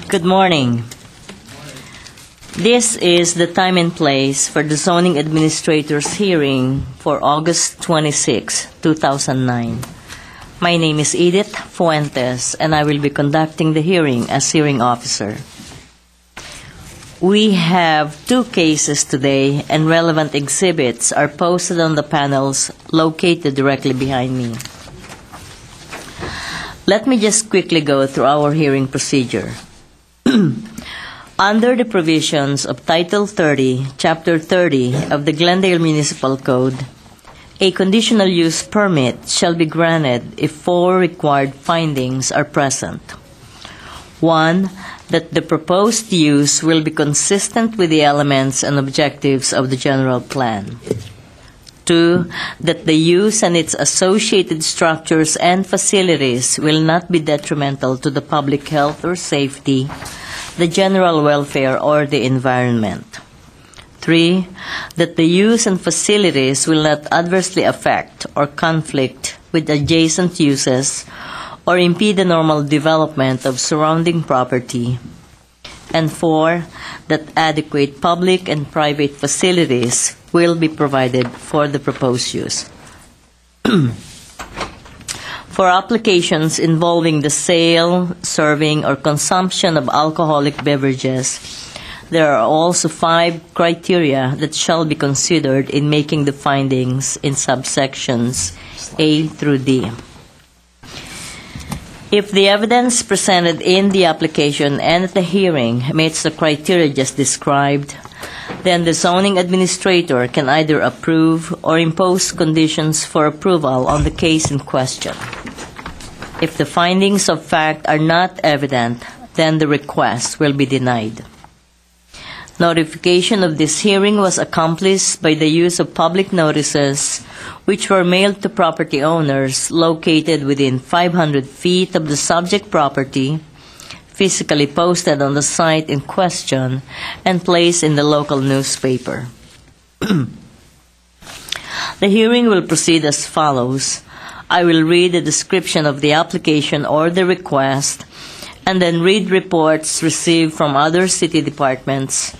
Good morning. This is the time and place for the zoning administrator's hearing for August 26, 2009. My name is Edith Fuentes, and I will be conducting the hearing as hearing officer. We have 2 cases today, and relevant exhibits are posted on the panels located directly behind me. Let me just quickly go through our hearing procedure. Under the provisions of Title 30, Chapter 30 of the Glendale Municipal Code, a conditional use permit shall be granted if 4 required findings are present. 1, that the proposed use will be consistent with the elements and objectives of the general plan. 2, that the use and its associated structures and facilities will not be detrimental to the public health or safety, the general welfare, or the environment. 3, that the use and facilities will not adversely affect or conflict with adjacent uses or impede the normal development of surrounding property. And 4, that adequate public and private facilities will be provided for the proposed use. For applications involving the sale, serving, or consumption of alcoholic beverages, there are also 5 criteria that shall be considered in making the findings in subsections A through D. If the evidence presented in the application and at the hearing meets the criteria just described, then the zoning administrator can either approve or impose conditions for approval on the case in question. If the findings of fact are not evident, then the request will be denied. Notification of this hearing was accomplished by the use of public notices, which were mailed to property owners located within 500 feet of the subject property, physically posted on the site in question, and placed in the local newspaper. The hearing will proceed as follows. I will read the description of the application or the request, and then read reports received from other city departments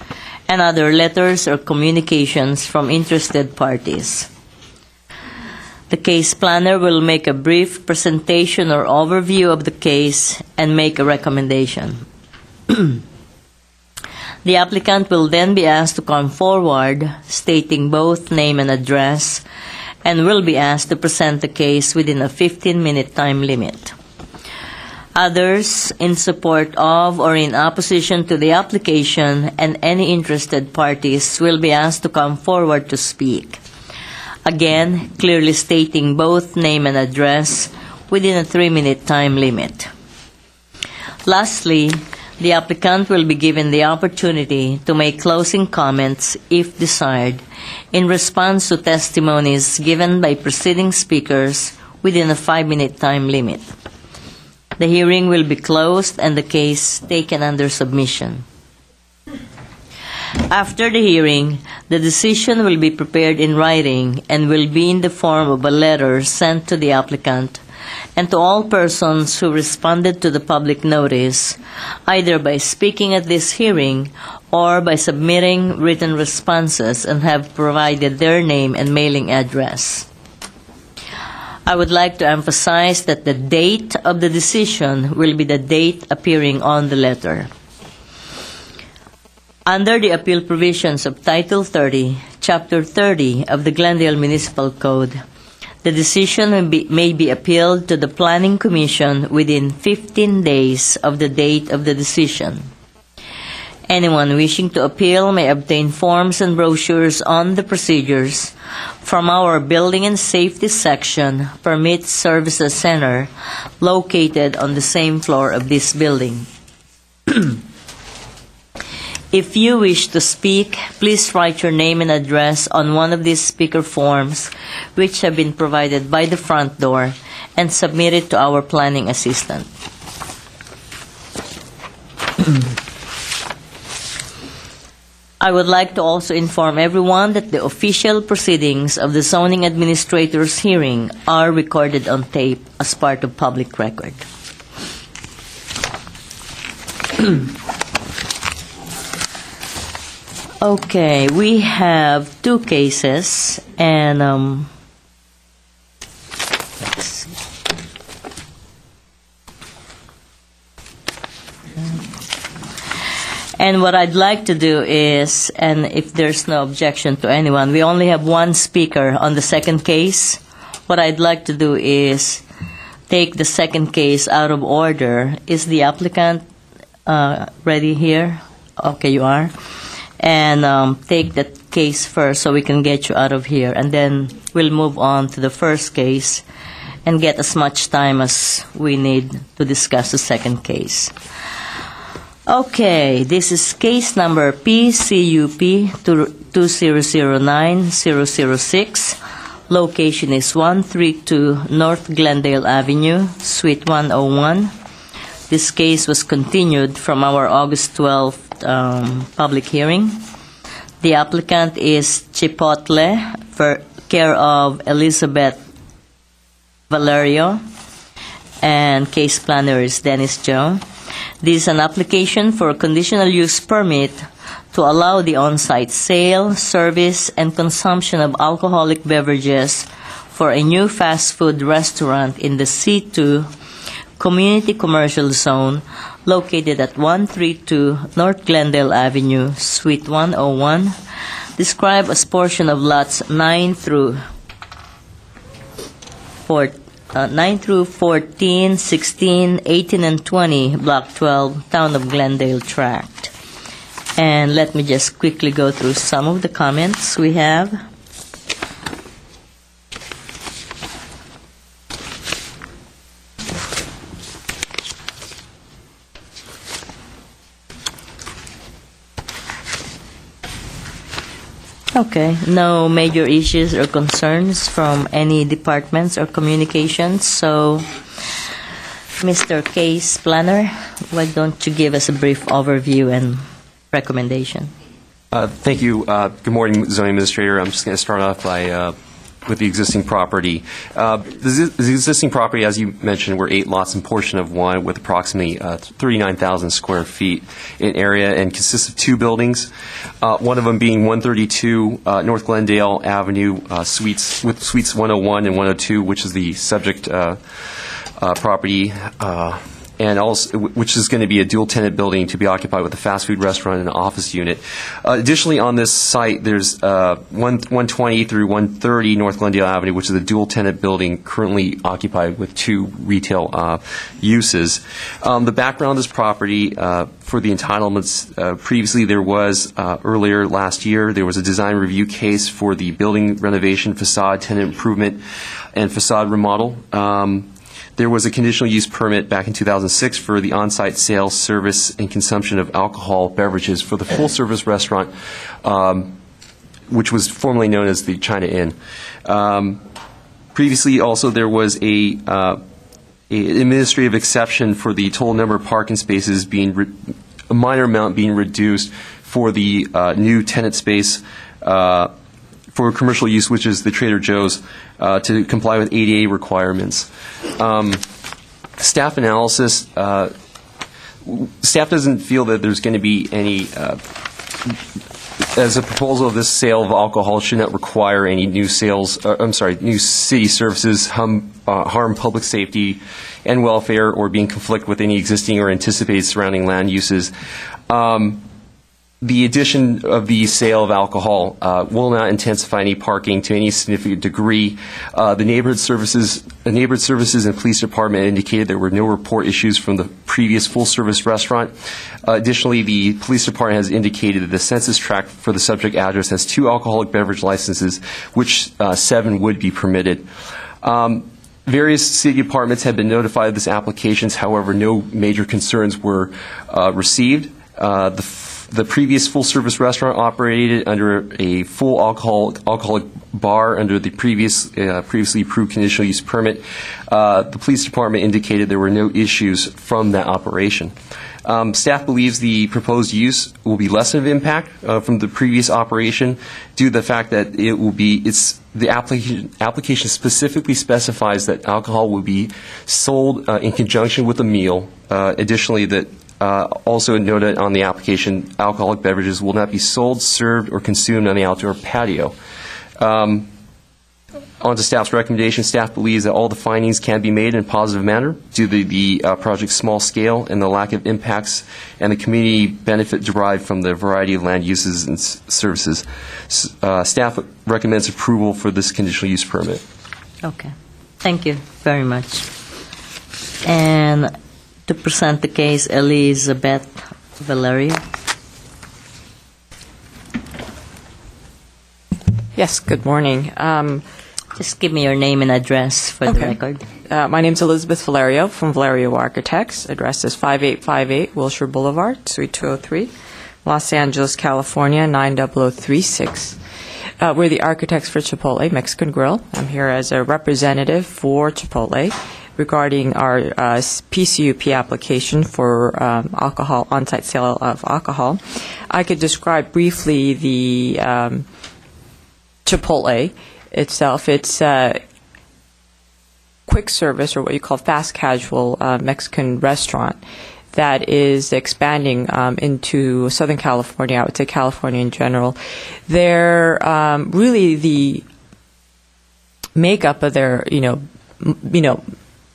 and other letters or communications from interested parties. The case planner will make a brief presentation or overview of the case and make a recommendation. The applicant will then be asked to come forward, stating both name and address, and will be asked to present the case within a 15-minute time limit. Others in support of or in opposition to the application and any interested parties will be asked to come forward to speak. Again, clearly stating both name and address within a 3-minute time limit. Lastly, the applicant will be given the opportunity to make closing comments, if desired, in response to testimonies given by preceding speakers within a 5-minute time limit. The hearing will be closed and the case taken under submission. After the hearing, the decision will be prepared in writing and will be in the form of a letter sent to the applicant and to all persons who responded to the public notice, either by speaking at this hearing or by submitting written responses and have provided their name and mailing address. I would like to emphasize that the date of the decision will be the date appearing on the letter. Under the appeal provisions of Title 30, Chapter 30 of the Glendale Municipal Code, the decision may be appealed to the Planning Commission within 15 days of the date of the decision. Anyone wishing to appeal may obtain forms and brochures on the procedures from our Building and Safety Section Permit Services Center located on the same floor of this building. If you wish to speak, please write your name and address on one of these speaker forms, which have been provided by the front door, and submit it to our planning assistant. I would like to also inform everyone that the official proceedings of the zoning administrator's hearing are recorded on tape as part of public record. Okay, we have two cases, and let's see. And what I'd like to do is, and if there's no objection to anyone, we only have one speaker on the second case. What I'd like to do is take the second case out of order. Is the applicant ready here? Okay, you are. And take that case first so we can get you out of here. And then we'll move on to the first case and get as much time as we need to discuss the second case. Okay, this is case number PCUP 2009-006. Location is 132 North Glendale Avenue, Suite 101. This case was continued from our August 12th public hearing. The applicant is Chipotle, for care of Elizabeth Valerio, and case planner is Dennis Joe. This is an application for a conditional use permit to allow the on-site sale, service, and consumption of alcoholic beverages for a new fast food restaurant in the C2 Community Commercial Zone located at 132 North Glendale Avenue, Suite 101, described as portion of lots 9 through 14, 16, 18, and 20, Block 12, Town of Glendale tract. And let me just quickly go through some of the comments we have. Okay, no major issues or concerns from any departments or communications. So, Mr. Case Planner, why don't you give us a brief overview and recommendation? Thank you. Good morning, Zoning Administrator. I'm just going to start off by with the existing property. The existing property, as you mentioned, were 8 lots and portion of one with approximately 39,000 square feet in area and consists of 2 buildings, one of them being 132 North Glendale Avenue, suites 101 and 102, which is the subject property, and also which is going to be a dual-tenant building to be occupied with a fast food restaurant and an office unit. Additionally, on this site, there's 120 through 130 North Glendale Avenue, which is a dual-tenant building currently occupied with 2 retail uses. The background of this property for the entitlements, previously there was, earlier last year, there was a design review case for the building renovation, facade, tenant improvement, and facade remodel. There was a conditional use permit back in 2006 for the on-site sale, service, and consumption of alcohol beverages for the full-service restaurant, which was formerly known as the China Inn. Previously, also, there was a administrative exception for the total number of parking spaces being a minor amount being reduced for the new tenant space for commercial use, which is the Trader Joe's, to comply with ADA requirements. Staff analysis, staff doesn't feel that there's going to be any, as a proposal of this sale of alcohol should not require any new sales, new city services, harm public safety and welfare, or be in conflict with any existing or anticipated surrounding land uses. The addition of the sale of alcohol will not intensify any parking to any significant degree. The neighborhood services and police department indicated there were no report issues from the previous full-service restaurant. Additionally, the police department has indicated that the census tract for the subject address has 2 alcoholic beverage licenses, which 7 would be permitted. Various city departments have been notified of this applications. However, no major concerns were received. The previous full-service restaurant operated under a full alcoholic bar under the previously approved conditional use permit. The police department indicated there were no issues from that operation. Staff believes the proposed use will be less of an impact from the previous operation due to the fact that the application specifically specifies that alcohol will be sold in conjunction with a meal. Additionally, that Also noted on the application, alcoholic beverages will not be sold, served, or consumed on the outdoor patio. On to staff's recommendation, staff believes that all the findings can be made in a positive manner due to the project's small scale and the lack of impacts and the community benefit derived from the variety of land uses and services. Staff recommends approval for this conditional use permit. Okay. Thank you very much. And to present the case, Elizabeth Valerio. Yes, good morning. Just give me your name and address for the record. My name's Elizabeth Valerio from Valerio Architects. Address is 5858 Wilshire Boulevard, Suite 203, Los Angeles, California, 90036. We're the architects for Chipotle Mexican Grill. I'm here as a representative for Chipotle regarding our PCUP application for alcohol, on-site sale of alcohol. I could describe briefly the Chipotle itself. It's quick service, or what you call fast casual Mexican restaurant that is expanding into Southern California. I would say California in general. They're really the makeup of their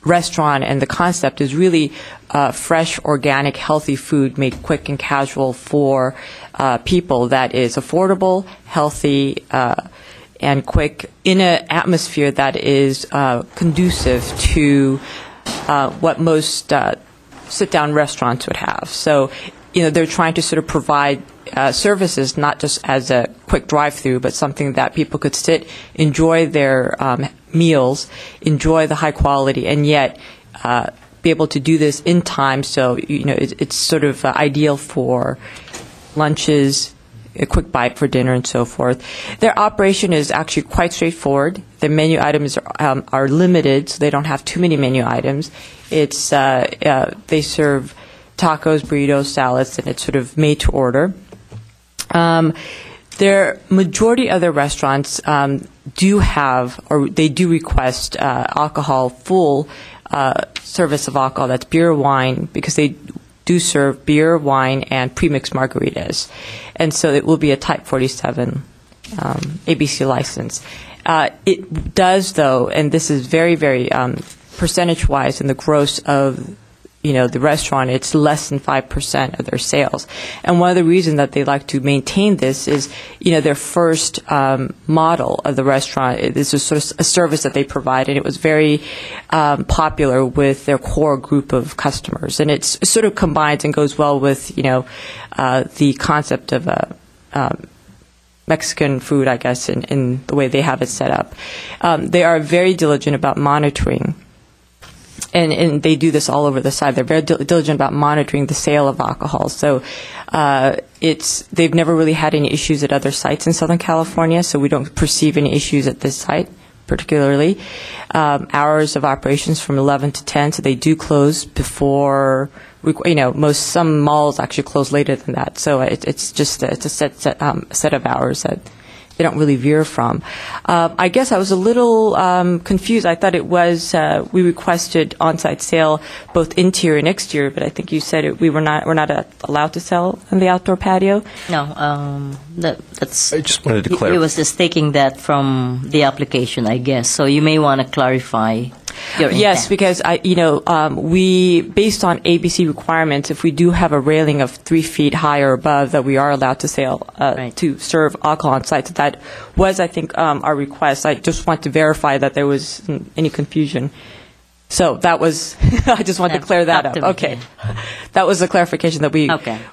restaurant, and the concept is really fresh, organic, healthy food made quick and casual for people that is affordable, healthy, and quick in an atmosphere that is conducive to what most sit-down restaurants would have. So, they're trying to sort of provide services not just as a quick drive-through, but something that people could sit, enjoy their meals, enjoy the high quality, and yet be able to do this in time. So, it's sort of ideal for lunches, a quick bite for dinner, and so forth. Their operation is actually quite straightforward. The menu items are limited, so they don't have too many menu items. It's they serve tacos, burritos, salads, and it's sort of made to order. Their majority of their restaurants do have, or they do request alcohol, full service of alcohol. That's beer, wine, because they do serve beer, wine, and premixed margaritas. And so it will be a Type 47 ABC license. It does, though, and this is very, very percentage-wise in the gross of the restaurant, it's less than 5% of their sales. And one of the reasons that they like to maintain this is, their first model of the restaurant, this is sort of a service that they provide, and it was very popular with their core group of customers. And it sort of combines and goes well with, the concept of Mexican food, I guess, in the way they have it set up. They are very diligent about monitoring. And they do this all over the site. They're very diligent about monitoring the sale of alcohol. So they've never really had any issues at other sites in Southern California, so we don't perceive any issues at this site particularly. Hours of operations from 11 to 10, so they do close before, some malls actually close later than that. So it's just a set of hours that they don't really veer from. I guess I was a little confused. I thought it was we requested on-site sale, both interior and exterior, but I think you said we're not allowed to sell on the outdoor patio. No, that's. I just wanted to clarify. It was just taking that from the application, I guess. So you may want to clarify. Yes, because we, based on ABC requirements, if we do have a railing of 3 feet high or above, that we are allowed to sell to serve alcohol on site. So that was, I think, our request. I just want to verify that there was any confusion. So that was, I just wanted to clear that up. Okay. That was a clarification that we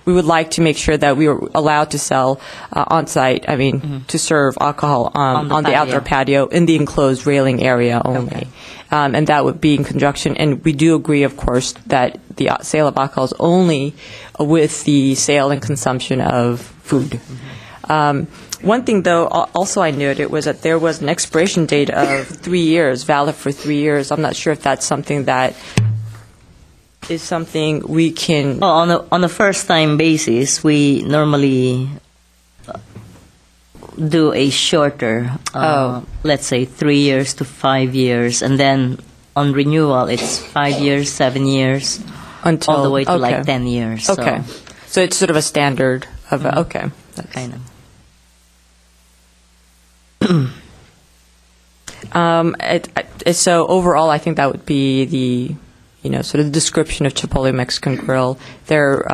would like to make sure that we were allowed to sell on site, to serve alcohol on the outdoor patio in the enclosed railing area only. Okay. And that would be in conjunction. And we do agree, of course, that the sale of alcohol is only with the sale and consumption of food. One thing, though, also I noted was that there was an expiration date of 3 years, valid for 3 years. I'm not sure if that's something that is something we can... Well, on a first-time basis, we normally do a shorter, let's say 3 years to 5 years, and then on renewal, it's 5 years, 7 years. Until all the way to okay. like 10 years. Okay. So it's sort of a standard of okay. Kind of. So overall, I think that would be the, sort of the description of Chipotle Mexican Grill. Their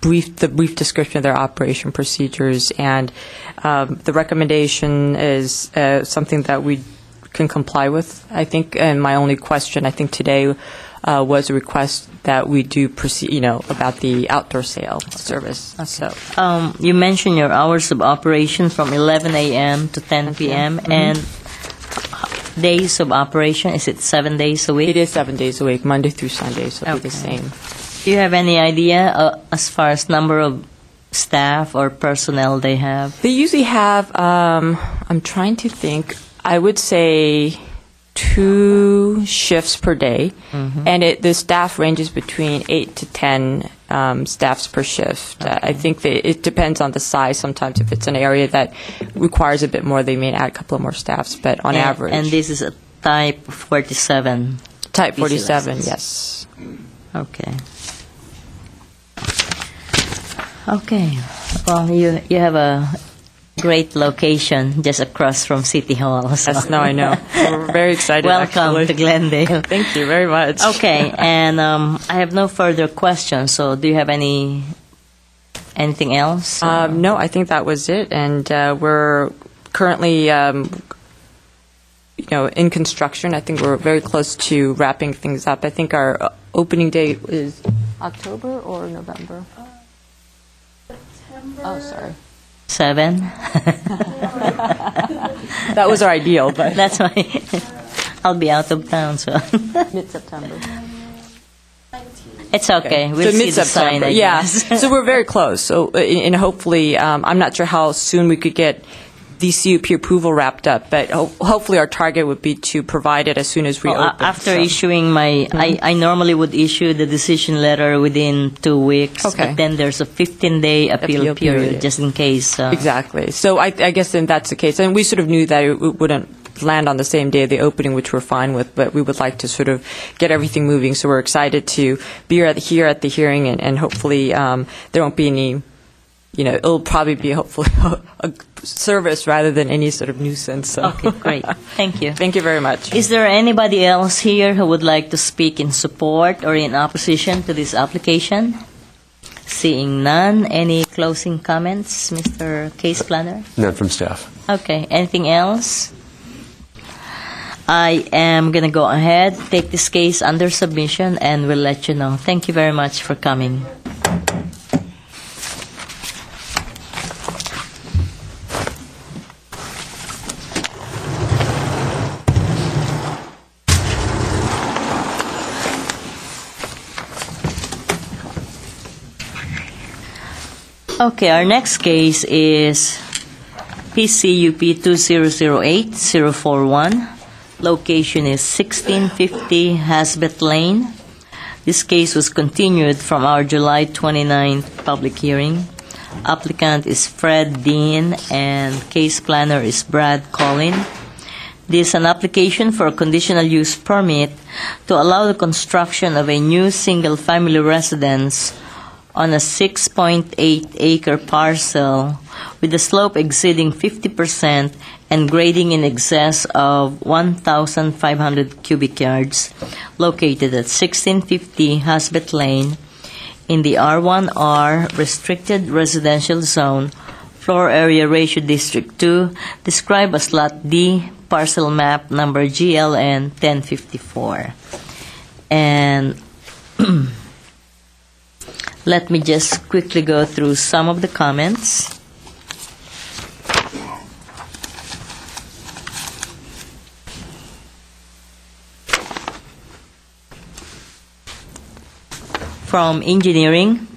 the brief description of their operation procedures, and the recommendation is something that we can comply with, I think. And my only question, I think, today was a request that we do proceed, about the outdoor sale service. So You mentioned your hours of operation from 11 a.m. to 10 p.m. And days of operation, is it 7 days a week? It is 7 days a week, Monday through Sunday, so it'll be the same. Do you have any idea as far as number of staff or personnel they have? They usually have, I'm trying to think, I would say 2 shifts per day, and the staff ranges between 8 to 10 staffs per shift. I think that it depends on the size. Sometimes if it's an area that requires a bit more, they may add a couple of more staffs, but on average. And this is a type 47? Type PC 47, license. yes. Okay. Okay. Well, you have a great location just across from City Hall. So. Yes, no, I know. We're very excited, Welcome actually. to Glendale. Thank you very much. Okay, and I have no further questions, so do you have anything else? No, I think that was it, and we're currently, in construction. I think we're very close to wrapping things up. I think our opening date is October or November? September. Oh, sorry. 7? That was our ideal, but That's why I'll be out of town, so mid-September. it's okay. We'll So see the sign, mid-September, I yeah. guess. So we're very close. So, and hopefully, I'm not sure how soon we could get the CUP approval wrapped up, but hopefully our target would be to provide it as soon as we Well, open. after so. issuing I normally would issue the decision letter within 2 weeks, Okay. but then there's a 15-day appeal Appeal period, period. just in case. Exactly. So I guess then that's the case. And we sort of knew that it wouldn't land on the same day of the opening, which we're fine with, but we would like to sort of get everything moving. So we're excited to be here at the hearing, and hopefully there won't be any, it'll probably be hopefully a service rather than any sort of nuisance. So. Okay, great. Thank you. Thank you very much. Is there anybody else here who would like to speak in support or in opposition to this application? Seeing none, any closing comments, Mr. Case Planner? None from staff. Okay, anything else? I am going to go ahead, take this case under submission, and we'll let you know. Thank you very much for coming. Okay, our next case is PCUP 2008-041. Location is 1650 Hasbet Lane. This case was continued from our July 29th public hearing. Applicant is Fred Dean and case planner is Brad Collin. This is an application for a conditional use permit to allow the construction of a new single-family residence on a 6.8-acre parcel with a slope exceeding 50% and grading in excess of 1,500 cubic yards, located at 1650 Hasbet Lane in the R1R Restricted Residential Zone, Floor Area Ratio District 2, described as Lot D, parcel map number GLN 1054. And let me just quickly go through some of the comments. From engineering.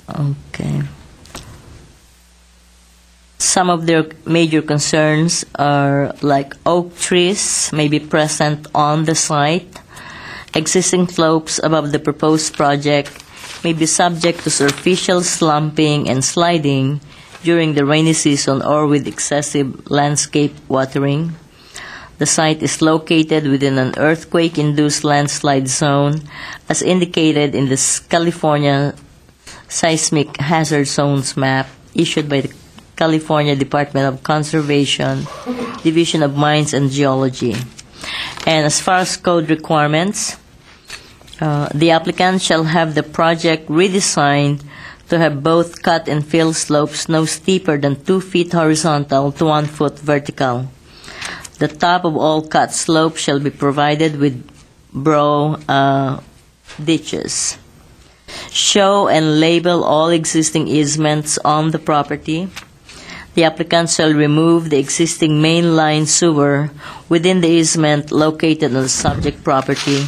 Okay. Some of their major concerns are like oak trees may be present on the site. Existing slopes above the proposed project may be subject to superficial slumping and sliding during the rainy season or with excessive landscape watering. The site is located within an earthquake-induced landslide zone as indicated in the California Seismic Hazard Zones map issued by the California Department of Conservation, Division of Mines and Geology. And as far as code requirements, the applicant shall have the project redesigned to have both cut and fill slopes no steeper than 2 feet horizontal to 1 foot vertical. The top of all cut slopes shall be provided with ditches. Show and label all existing easements on the property. The applicant shall remove the existing mainline sewer within the easement located on the subject property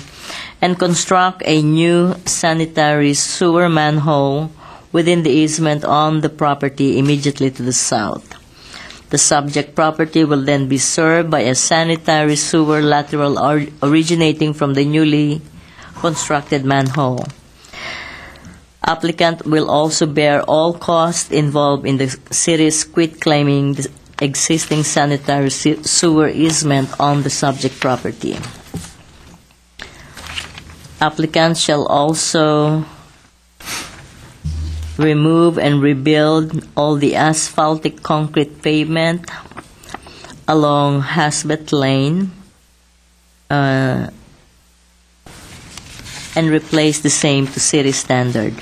and construct a new sanitary sewer manhole within the easement on the property immediately to the south. The subject property will then be served by a sanitary sewer lateral originating from the newly constructed manhole. Applicant will also bear all costs involved in the city's quitclaiming the existing sanitary sewer easement on the subject property. Applicant shall also remove and rebuild all the asphaltic concrete pavement along Hasbet Lane and replace the same to city standard.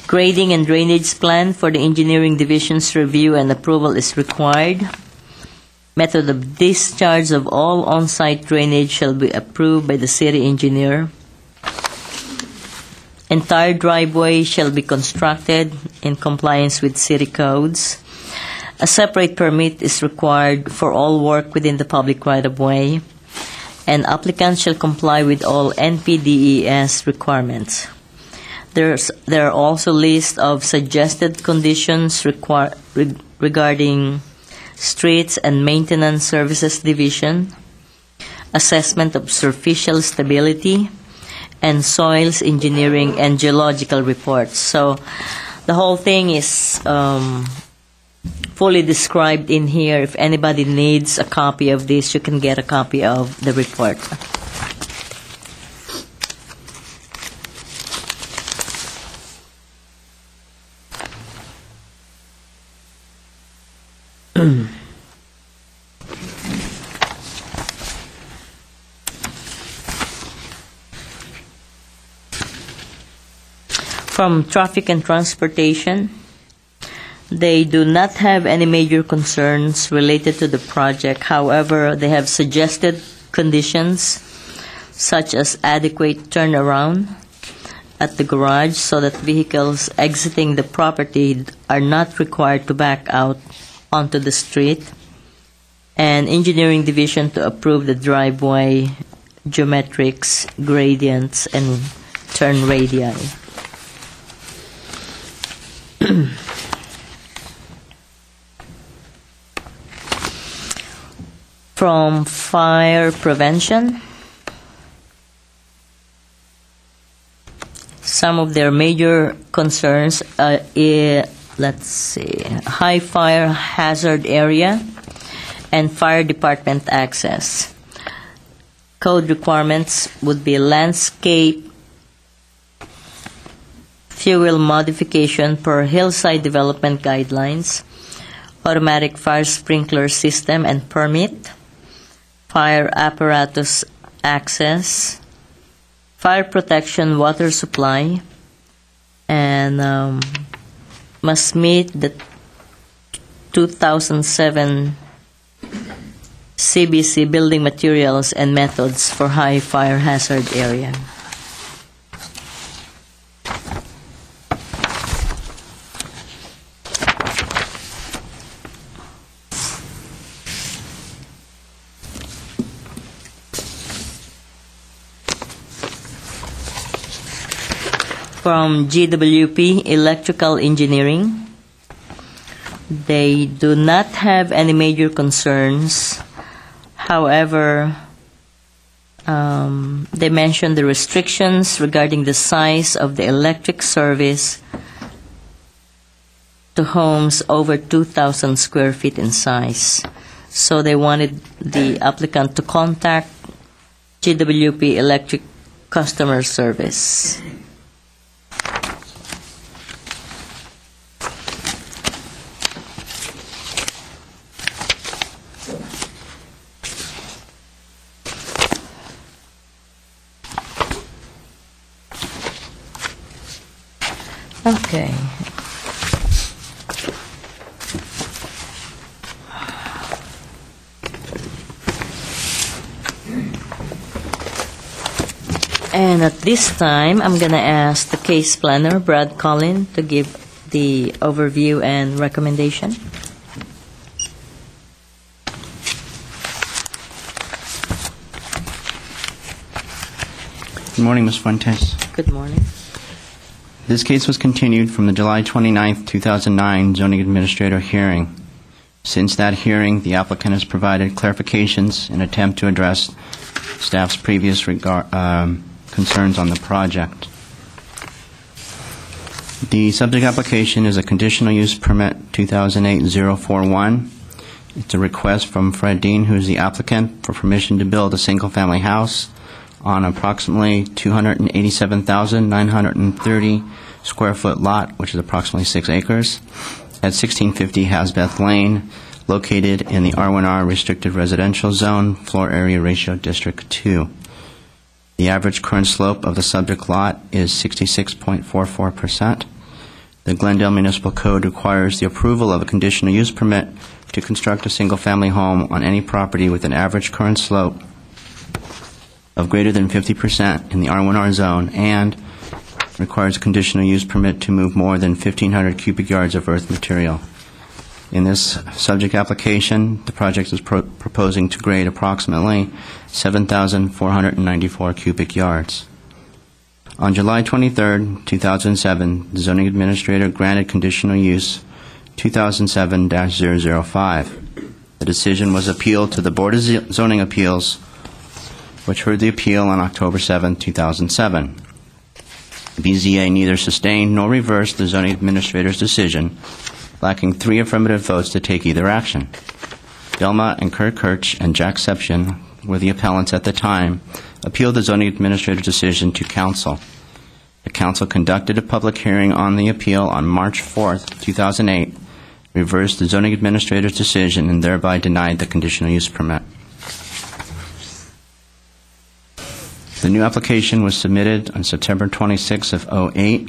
Grading and drainage plan for the engineering division's review and approval is required. Method of discharge of all on-site drainage shall be approved by the city engineer. Entire driveway shall be constructed in compliance with city codes. A separate permit is required for all work within the public right-of-way, and applicants shall comply with all NPDES requirements. There are also lists of suggested conditions regarding streets and maintenance services division, assessment of superficial stability, and soils engineering and geological reports. So the whole thing is fully described in here. If anybody needs a copy of this, you can get a copy of the report. From Traffic and Transportation, they do not have any major concerns related to the project. However, they have suggested conditions such as adequate turnaround at the garage so that vehicles exiting the property are not required to back out onto the street, and engineering division to approve the driveway geometrics, gradients, and turn radii. From fire prevention, some of their major concerns let's see, high fire hazard area and fire department access. Code requirements would be landscape fuel modification per hillside development guidelines, automatic fire sprinkler system and permit, fire apparatus access, fire protection water supply, and must meet the 2007 CBC building materials and methods for high fire hazard area. From GWP Electrical Engineering, they do not have any major concerns. However, they mention the restrictions regarding the size of the electric service to homes over 2,000 square feet in size. So they wanted the applicant to contact GWP Electric Customer Service. Okay. And at this time, I'm going to ask the case planner, Brad Collin, to give the overview and recommendation. Good morning, Ms. Fuentes. Good morning. This case was continued from the July 29, 2009 Zoning Administrator hearing. Since that hearing, the applicant has provided clarifications in an attempt to address staff's previous concerns on the project. The subject application is a conditional use permit 2008-041. It's a request from Fred Dean, who is the applicant, for permission to build a single-family house on approximately 287,930 square foot lot, which is approximately 6 acres, at 1650 Hasbeth Lane, located in the R1R Restricted Residential Zone, Floor Area Ratio District 2. The average current slope of the subject lot is 66.44%. The Glendale Municipal Code requires the approval of a conditional use permit to construct a single-family home on any property with an average current slope of greater than 50% in the R1R zone, and requires a conditional use permit to move more than 1,500 cubic yards of earth material. In this subject application, the project is proposing to grade approximately 7,494 cubic yards. On July 23, 2007, the zoning administrator granted conditional use 2007-005. The decision was appealed to the Board of Zoning Appeals, which heard the appeal on October 7, 2007. BZA neither sustained nor reversed the zoning administrator's decision, lacking 3 affirmative votes to take either action. Delma and Kurt Kirch and Jack Seption were the appellants at the time, appealed the zoning administrator's decision to council. The council conducted a public hearing on the appeal on March 4, 2008, reversed the zoning administrator's decision, and thereby denied the conditional use permit. The new application was submitted on September 26 of 2008.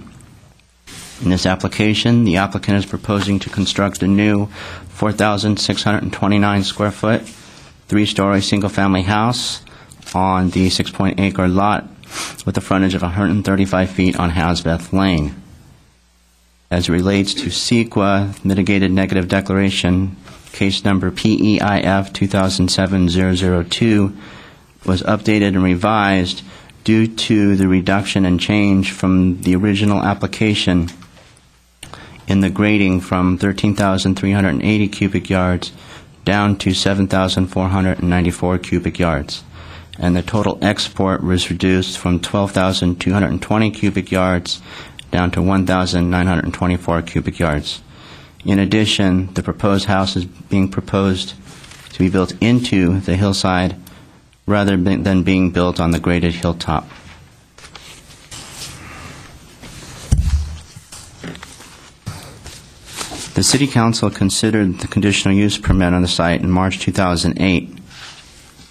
In this application, the applicant is proposing to construct a new 4,629 square foot, 3-story single-family house on the 6.8-acre lot with a frontage of 135 feet on Hasbeth Lane. As it relates to CEQA mitigated negative declaration, case number PEIF 2007-002, was updated and revised due to the reduction and change from the original application in the grading from 13,380 cubic yards down to 7,494 cubic yards. And the total export was reduced from 12,220 cubic yards down to 1,924 cubic yards. In addition, the proposed house is being proposed to be built into the hillside rather than being built on the graded hilltop. The City Council considered the conditional use permit on the site in March 2008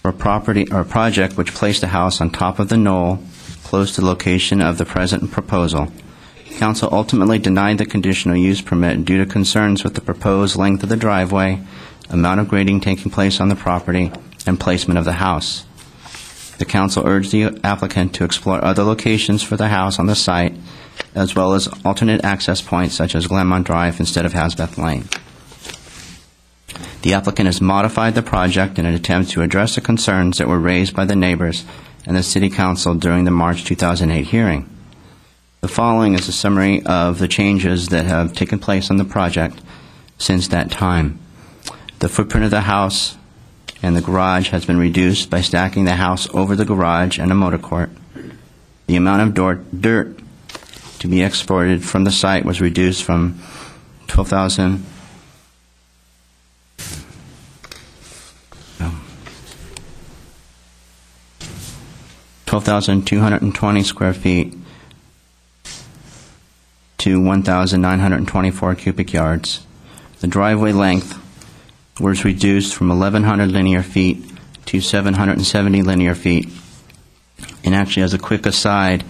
for a project which placed a house on top of the knoll close to the location of the present proposal. Council ultimately denied the conditional use permit due to concerns with the proposed length of the driveway, amount of grading taking place on the property, and placement of the house. The Council urged the applicant to explore other locations for the house on the site, as well as alternate access points such as Glenmont Drive instead of Hasbeth Lane. The applicant has modified the project in an attempt to address the concerns that were raised by the neighbors and the City Council during the March 2008 hearing. The following is a summary of the changes that have taken place on the project since that time. The footprint of the house and the garage has been reduced by stacking the house over the garage and a motor court. The amount of dirt to be exported from the site was reduced from 12,000 12,220 square feet to 1,924 cubic yards. The driveway length was reduced from 1,100 linear feet to 770 linear feet. And actually, as a quick aside,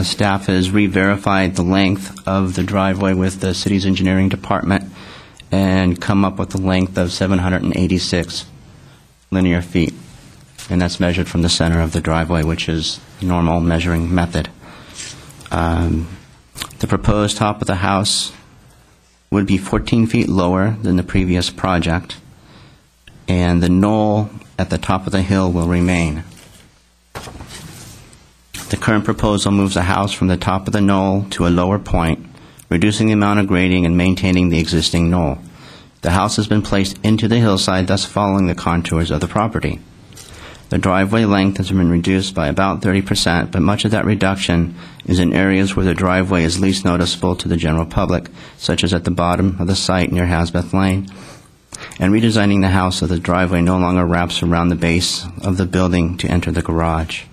staff has re-verified the length of the driveway with the city's engineering department and come up with a length of 786 linear feet. And that's measured from the center of the driveway, which is a normal measuring method. The proposed top of the house would be 14 feet lower than the previous project, and the knoll at the top of the hill will remain. The current proposal moves the house from the top of the knoll to a lower point, reducing the amount of grading and maintaining the existing knoll. The house has been placed into the hillside, thus following the contours of the property. The driveway length has been reduced by about 30%, but much of that reduction is in areas where the driveway is least noticeable to the general public, such as at the bottom of the site near Hasbeth Lane, and redesigning the house so the driveway no longer wraps around the base of the building to enter the garage.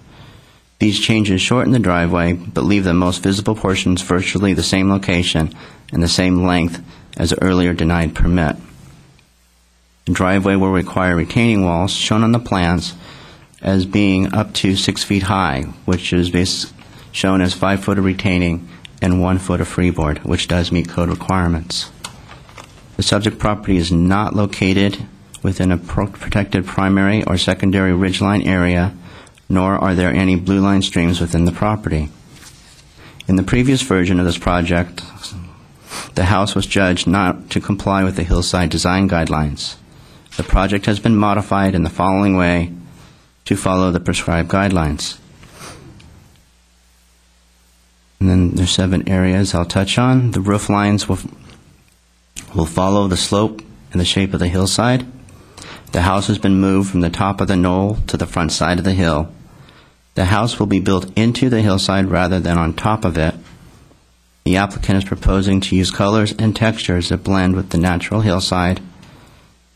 These changes shorten the driveway, but leave the most visible portions virtually the same location and the same length as the earlier denied permit. The driveway will require retaining walls, shown on the plans, as being up to 6 feet high, which is shown as 5 foot of retaining and 1 foot of freeboard, which does meet code requirements. The subject property is not located within a protected primary or secondary ridgeline area, nor are there any blue line streams within the property. In the previous version of this project, the house was judged not to comply with the hillside design guidelines. The project has been modified in the following way to follow the prescribed guidelines. And then there's 7 areas I'll touch on. The roof lines will follow the slope and the shape of the hillside. The house has been moved from the top of the knoll to the front side of the hill. The house will be built into the hillside rather than on top of it. The applicant is proposing to use colors and textures that blend with the natural hillside.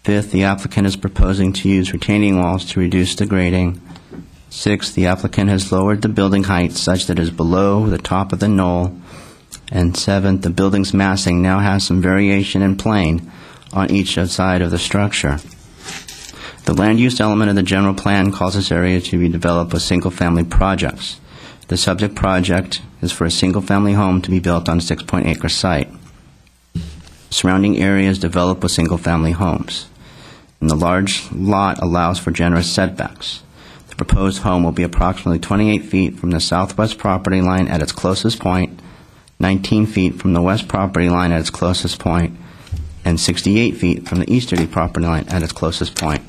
Fifth, the applicant is proposing to use retaining walls to reduce the grading. Sixth, the applicant has lowered the building height such that it is below the top of the knoll. And seventh, the building's massing now has some variation in plane on each side of the structure. The land use element of the general plan calls this area to be developed with single-family projects. The subject project is for a single-family home to be built on a 6-acre site. Surrounding area is developed with single-family homes. And the large lot allows for generous setbacks. The proposed home will be approximately 28 feet from the southwest property line at its closest point, 19 feet from the west property line at its closest point, and 68 feet from the easterly property line at its closest point.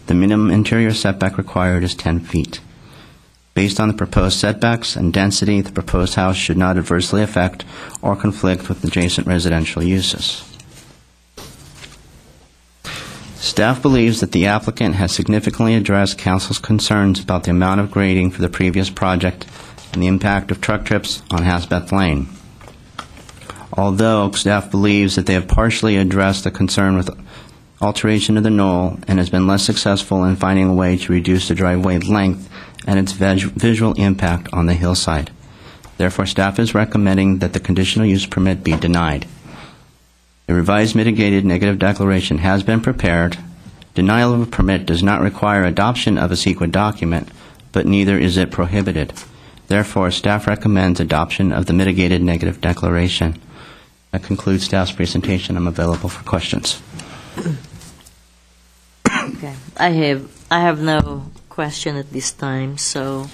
The minimum interior setback required is 10 feet. Based on the proposed setbacks and density, the proposed house should not adversely affect or conflict with adjacent residential uses. Staff believes that the applicant has significantly addressed Council's concerns about the amount of grading for the previous project and the impact of truck trips on Hasbeth Lane. Although staff believes that they have partially addressed the concern with alteration of the knoll and has been less successful in finding a way to reduce the driveway length and its visual impact on the hillside. Therefore, staff is recommending that the conditional use permit be denied. A revised mitigated negative declaration has been prepared. Denial of a permit does not require adoption of a CEQA document, but neither is it prohibited. Therefore, staff recommends adoption of the mitigated negative declaration. That concludes staff's presentation. I'm available for questions. Okay. I have no question at this time, so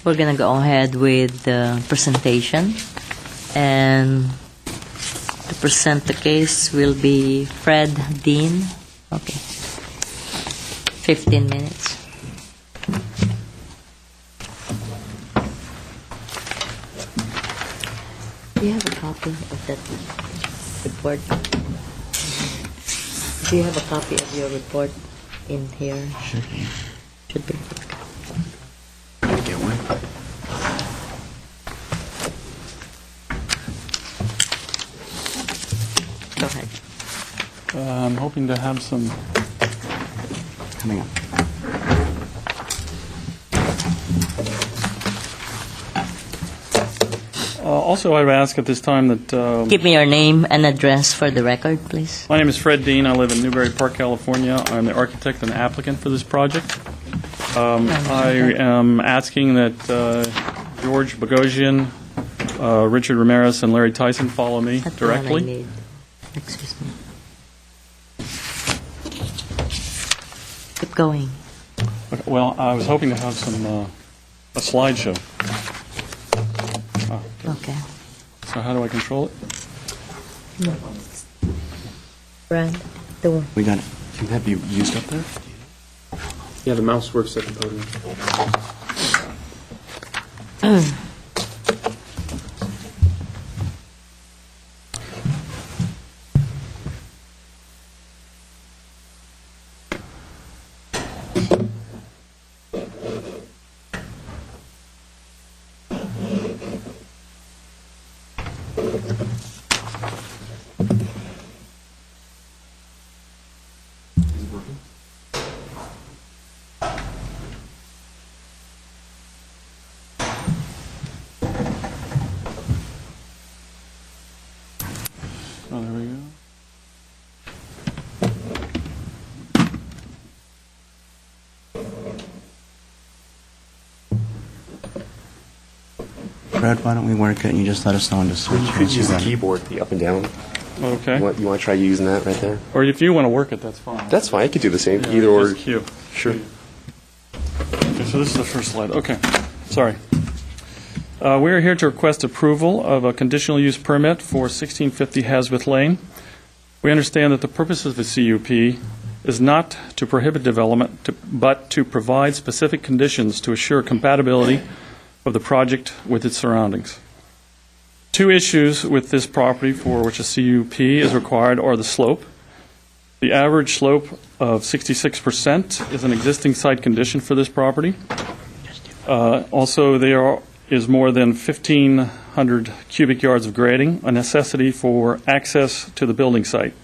we're going to go ahead with the presentation. And to present the case will be Fred Dean. Okay. 15 minutes. Do you have a copy of that report? Do you have a copy of your report in here? Should be. Get one. Go ahead. I'm hoping to have some. Coming up. Also, I would ask at this time that Give me your name and address for the record, please. my name is Fred Dean. I live in Newbury Park, California. I'm the architect and applicant for this project. I am asking that George Bogosian, Richard Ramirez, and Larry Tyson follow me That's the one I directly. need. Excuse me. Keep going. Okay, well, I was hoping to have some a slideshow. Okay. So how do I control it? Brad, the one. We got it. Can that be used up there? Yeah, the mouse works at the podium. Oh, there we go. Fred, why don't we work it and you just let us know when to switch? You could once use the got it. keyboard, the up and down. Okay. You want to try using that right there? Or if you want to work it, that's fine. That's fine. I could do the same. Yeah, Either or. just Q. Sure. Okay, so this is the first slide. Okay, sorry. We are here to request approval of a conditional use permit for 1650 Hasbeth Lane. We understand that the purpose of the CUP is not to prohibit development, but to provide specific conditions to assure compatibility of the project with its surroundings. Two issues with this property for which a CUP is required are the slope. The average slope of 66% is an existing site condition for this property. Also, there is more than 1,500 cubic yards of grading, a necessity for access to the building site.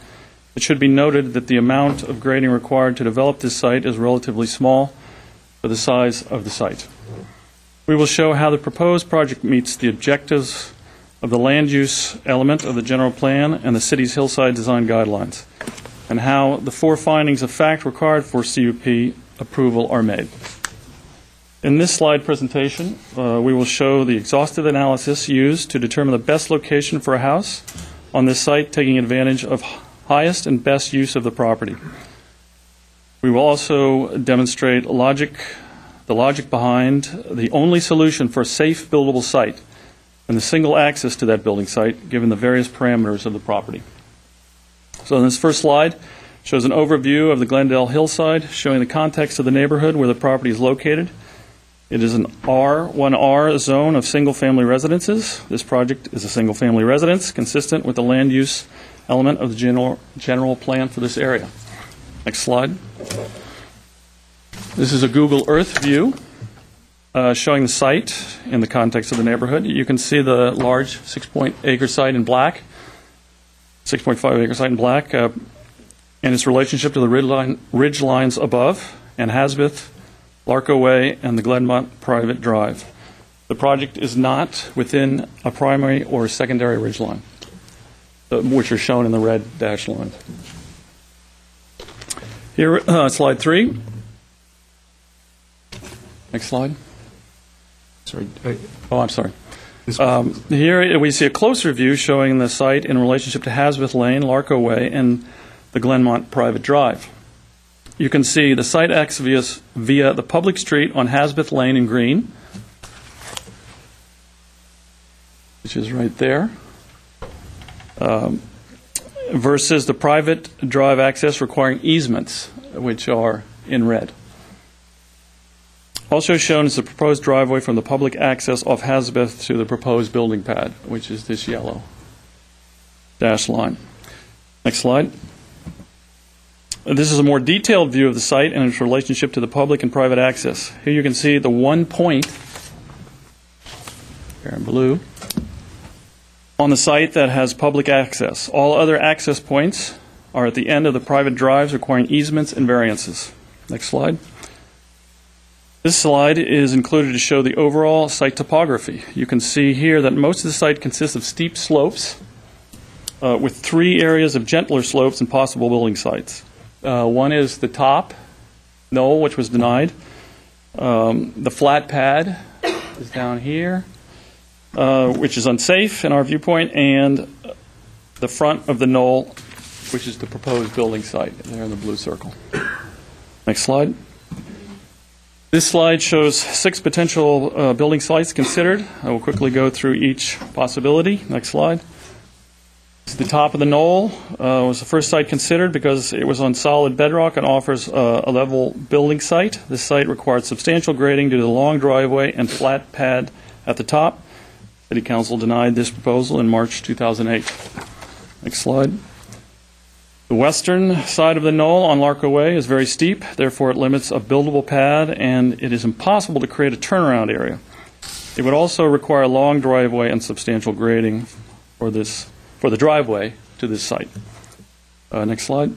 It should be noted that the amount of grading required to develop this site is relatively small for the size of the site. We will show how the proposed project meets the objectives of the land use element of the general plan and the city's hillside design guidelines, and how the four findings of fact required for CUP approval are made. In this slide presentation, we will show the exhaustive analysis used to determine the best location for a house on this site, taking advantage of highest and best use of the property. We will also demonstrate the logic behind the only solution for a safe buildable site and the single access to that building site, given the various parameters of the property. So this first slide shows an overview of the Glendale hillside, showing the context of the neighborhood where the property is located. It is an R1R zone of single-family residences. This project is a single-family residence consistent with the land use element of the general plan for this area. Next slide. This is a Google Earth view showing the site in the context of the neighborhood. You can see the large 6.acre site in black, 6.5 acre site in black, and its relationship to the ridge lines above, and Hasbeth, Larco Way, and the Glenmont Private Drive. The project is not within a primary or secondary ridge line, which are shown in the red dashed lines. Here, slide 3. Next slide. Sorry. Oh, I'm sorry. Here we see a closer view showing the site in relationship to Hasbeth Lane, Larco Way, and the Glenmont Private Drive. You can see the site access via the public street on Hasbeth Lane in green, which is right there, versus the private drive access requiring easements, which are in red. Also shown is the proposed driveway from the public access off Hasbeth to the proposed building pad, which is this yellow dashed line. Next slide. This is a more detailed view of the site and its relationship to the public and private access. Here you can see the one point, here in blue, on the site that has public access. All other access points are at the end of the private drives requiring easements and variances. Next slide. This slide is included to show the overall site topography. You can see here that most of the site consists of steep slopes with 3 areas of gentler slopes and possible building sites. One is the top knoll, which was denied. The flat pad is down here, which is unsafe in our viewpoint, and the front of the knoll, which is the proposed building site, there in the blue circle. Next slide. This slide shows 6 potential building sites considered. I will quickly go through each possibility. Next slide. The top of the knoll was the first site considered because it was on solid bedrock and offers a level building site. This site required substantial grading due to the long driveway and flat pad at the top. City Council denied this proposal in March 2008. Next slide. The western side of the knoll on Larco Way is very steep, therefore it limits a buildable pad, and it is impossible to create a turnaround area. It would also require a long driveway and substantial grading for the driveway to this site. Next slide.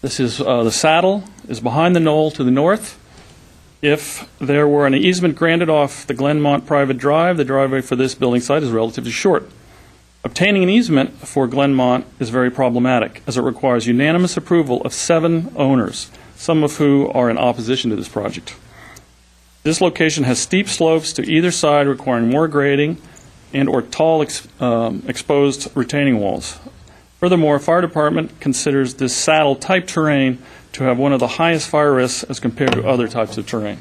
This is the saddle is behind the knoll to the north. If there were an easement granted off the Glenmont private drive, the driveway for this building site is relatively short. Obtaining an easement for Glenmont is very problematic, as it requires unanimous approval of 7 owners, some of who are in opposition to this project. This location has steep slopes to either side, requiring more grading and or tall exposed retaining walls. Furthermore, fire department considers this saddle type terrain to have one of the highest fire risks as compared to other types of terrain.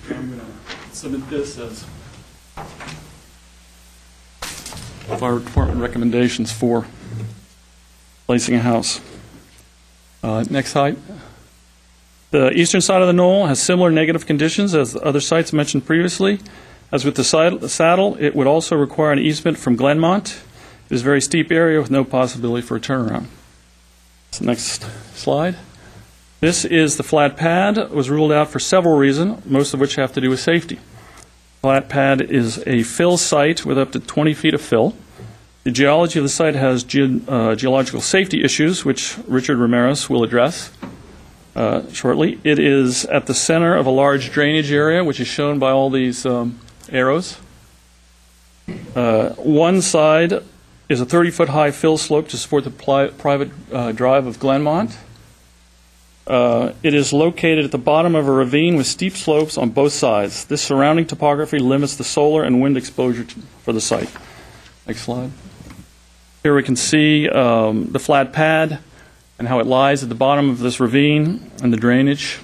I'm going to submit this as fire department recommendations for placing a house. Next slide. The eastern side of the knoll has similar negative conditions as the other sites mentioned previously. As with the saddle, it would also require an easement from Glenmont. It is a very steep area with no possibility for a turnaround. So next slide. This is the flat pad. It was ruled out for several reasons, most of which have to do with safety. Flat pad is a fill site with up to 20 feet of fill. The geology of the site has geological safety issues, which Richard Ramirez will address shortly. It is at the center of a large drainage area, which is shown by all these arrows. One side is a 30-foot high fill slope to support the private drive of Glenmont. It is located at the bottom of a ravine with steep slopes on both sides. This surrounding topography limits the solar and wind exposure for the site. Next slide. Here we can see the flat pad and how it lies at the bottom of this ravine and the drainage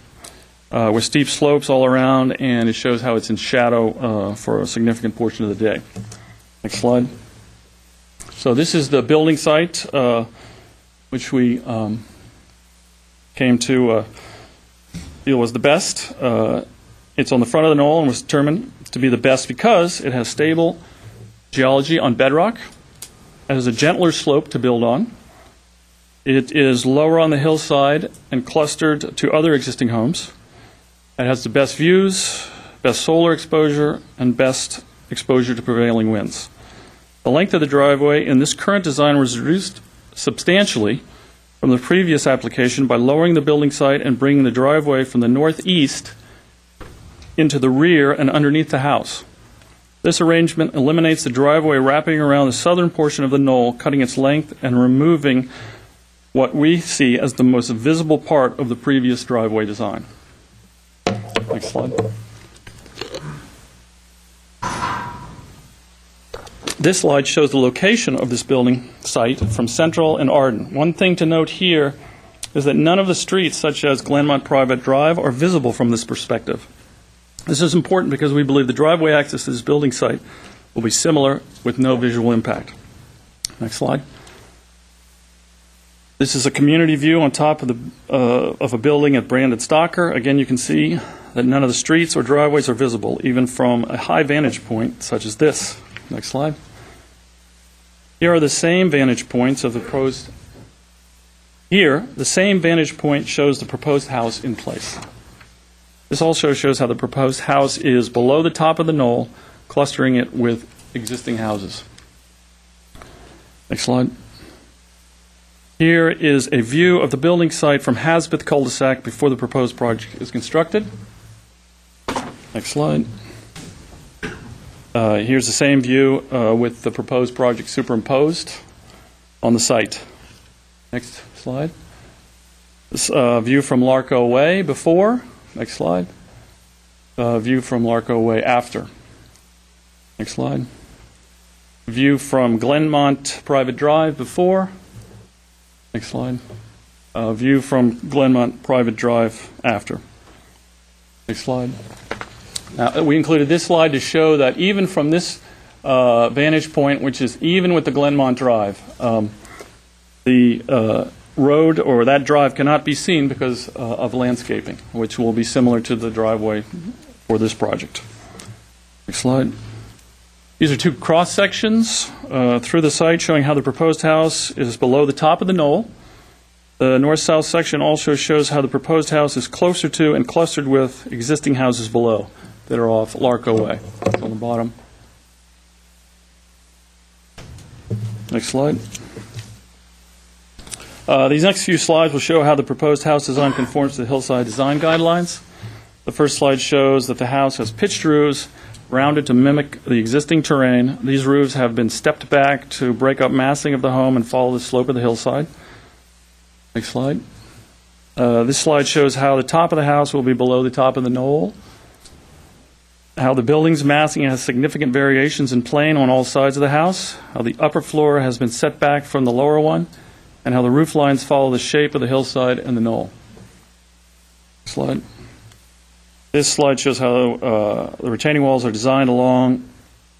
with steep slopes all around, and it shows how it's in shadow for a significant portion of the day. Next slide. So this is the building site which we came to feel was the best. It's on the front of the knoll and was determined to be the best because it has stable geology on bedrock. It has a gentler slope to build on. It is lower on the hillside and clustered to other existing homes. It has the best views, best solar exposure, and best exposure to prevailing winds. The length of the driveway in this current design was reduced substantially from the previous application by lowering the building site and bringing the driveway from the northeast into the rear and underneath the house. This arrangement eliminates the driveway wrapping around the southern portion of the knoll, cutting its length and removing what we see as the most visible part of the previous driveway design. Next slide. This slide shows the location of this building site from Central and Arden. One thing to note here is that none of the streets, such as Glenmont Private Drive, are visible from this perspective. This is important because we believe the driveway access to this building site will be similar with no visual impact. Next slide. This is a community view on top of a building at Brandon Stocker. Again, you can see that none of the streets or driveways are visible, even from a high vantage point such as this. Next slide. Here are the same vantage points of the proposed. Here, the same vantage point shows the proposed house in place. This also shows how the proposed house is below the top of the knoll, clustering it with existing houses. Next slide. Here is a view of the building site from Hasbeth cul-de-sac before the proposed project is constructed. Next slide. Here's the same view with the proposed project superimposed on the site. Next slide. This view from Larco Way before. Next slide. View from Larco Way after. Next slide. View from Glenmont Private Drive before. Next slide. View from Glenmont Private Drive after. Next slide. Now, we included this slide to show that even from this vantage point, which is even with the Glenmont Drive, the road or that drive cannot be seen because of landscaping, which will be similar to the driveway for this project. Next slide. These are two cross sections through the site showing how the proposed house is below the top of the knoll. The north-south section also shows how the proposed house is closer to and clustered with existing houses below that are off Larco Way on the bottom. Next slide. These next few slides will show how the proposed house design conforms to the hillside design guidelines. The first slide shows that the house has pitched roofs rounded to mimic the existing terrain. These roofs have been stepped back to break up massing of the home and follow the slope of the hillside. Next slide. This slide shows how the top of the house will be below the top of the knoll, how the building's massing has significant variations in plane on all sides of the house, how the upper floor has been set back from the lower one, and how the roof lines follow the shape of the hillside and the knoll. Next slide. This slide shows how the retaining walls are designed along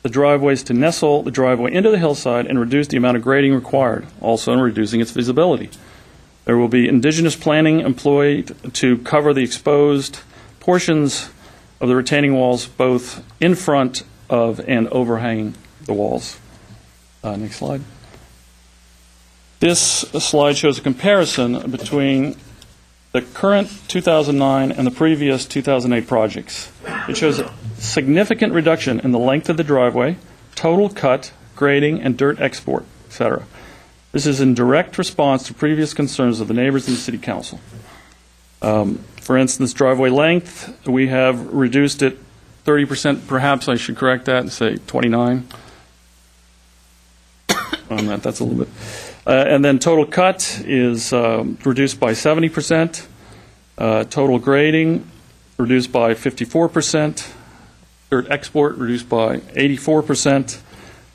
the driveways to nestle the driveway into the hillside and reduce the amount of grading required, also in reducing its visibility. There will be indigenous planning employed to cover the exposed portions of the retaining walls, both in front of and overhanging the walls. Next slide. This slide shows a comparison between the current 2009 and the previous 2008 projects. It shows a significant reduction in the length of the driveway, total cut, grading, and dirt export, etc. This is in direct response to previous concerns of the neighbors and the City Council. For instance, driveway length, we have reduced it 30%. Perhaps I should correct that and say 29. That's a little bit. And then total cut is reduced by 70%. Total grading reduced by 54%. Dirt export reduced by 84%.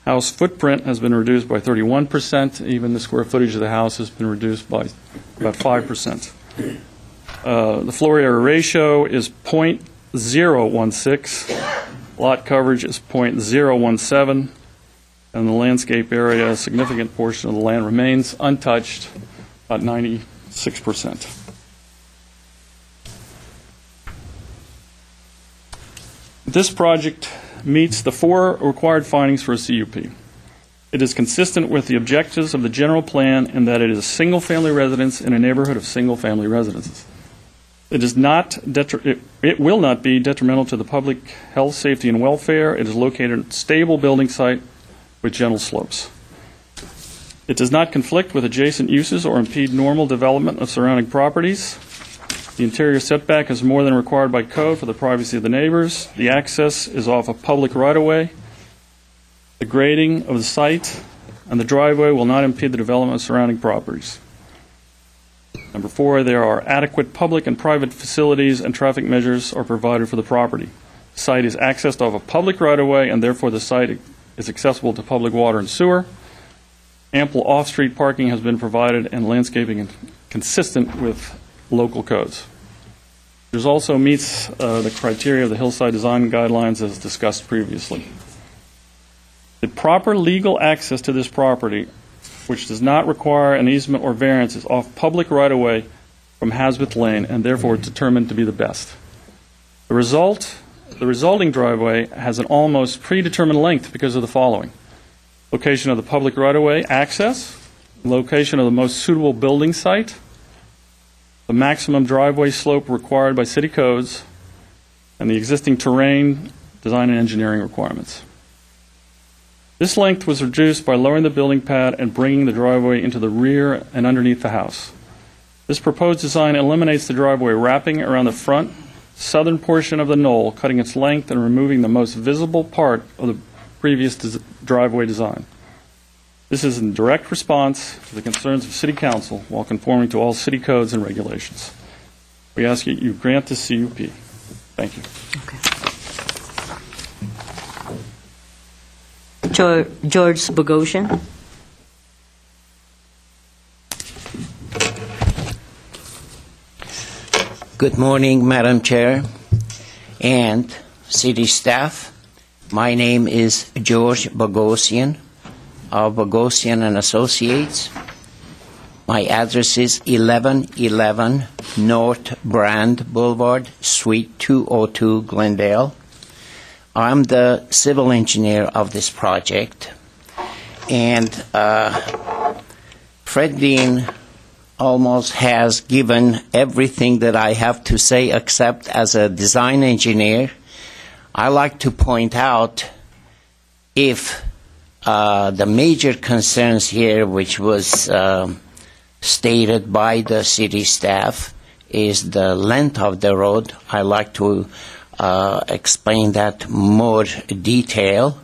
House footprint has been reduced by 31%. Even the square footage of the house has been reduced by about 5%. The floor area ratio is 0.016. Lot coverage is 0.017. And the landscape area, a significant portion of the land remains untouched, about 96%. This project meets the 4 required findings for a CUP. It is consistent with the objectives of the general plan in that it is a single-family residence in a neighborhood of single-family residences. It will not be detrimental to the public health, safety, and welfare. It is located in a stable building site with gentle slopes. It does not conflict with adjacent uses or impede normal development of surrounding properties. The interior setback is more than required by code for the privacy of the neighbors. The access is off a public right-of-way. The grading of the site and the driveway will not impede the development of surrounding properties. Number 4, there are adequate public and private facilities and traffic measures are provided for the property. The site is accessed off a public right-of-way, and therefore the site is accessible to public water and sewer. Ample off-street parking has been provided, and landscaping is consistent with local codes. It also meets the criteria of the hillside design guidelines as discussed previously. The proper legal access to this property, which does not require an easement or variance, is off public right-of-way from Hasbeth Lane, and therefore determined to be the best. The resulting driveway has an almost predetermined length because of the following: location of the public right-of-way access, location of the most suitable building site, the maximum driveway slope required by city codes, and the existing terrain, design, and engineering requirements. This length was reduced by lowering the building pad and bringing the driveway into the rear and underneath the house. This proposed design eliminates the driveway wrapping around the front southern portion of the knoll, cutting its length and removing the most visible part of the previous driveway design. This is in direct response to the concerns of City Council while conforming to all city codes and regulations. We ask that you grant this CUP. Thank you. George Bogosian. Good morning, Madam Chair and city staff. My name is George Bogosian of Bogosian and Associates. My address is 1111 North Brand Boulevard, Suite 202, Glendale. I'm the civil engineer of this project, and Fred Dean almost has given everything that I have to say except as a design engineer. I like to point out if the major concerns here, which was stated by the city staff, is the length of the road. I like to explain that more detail.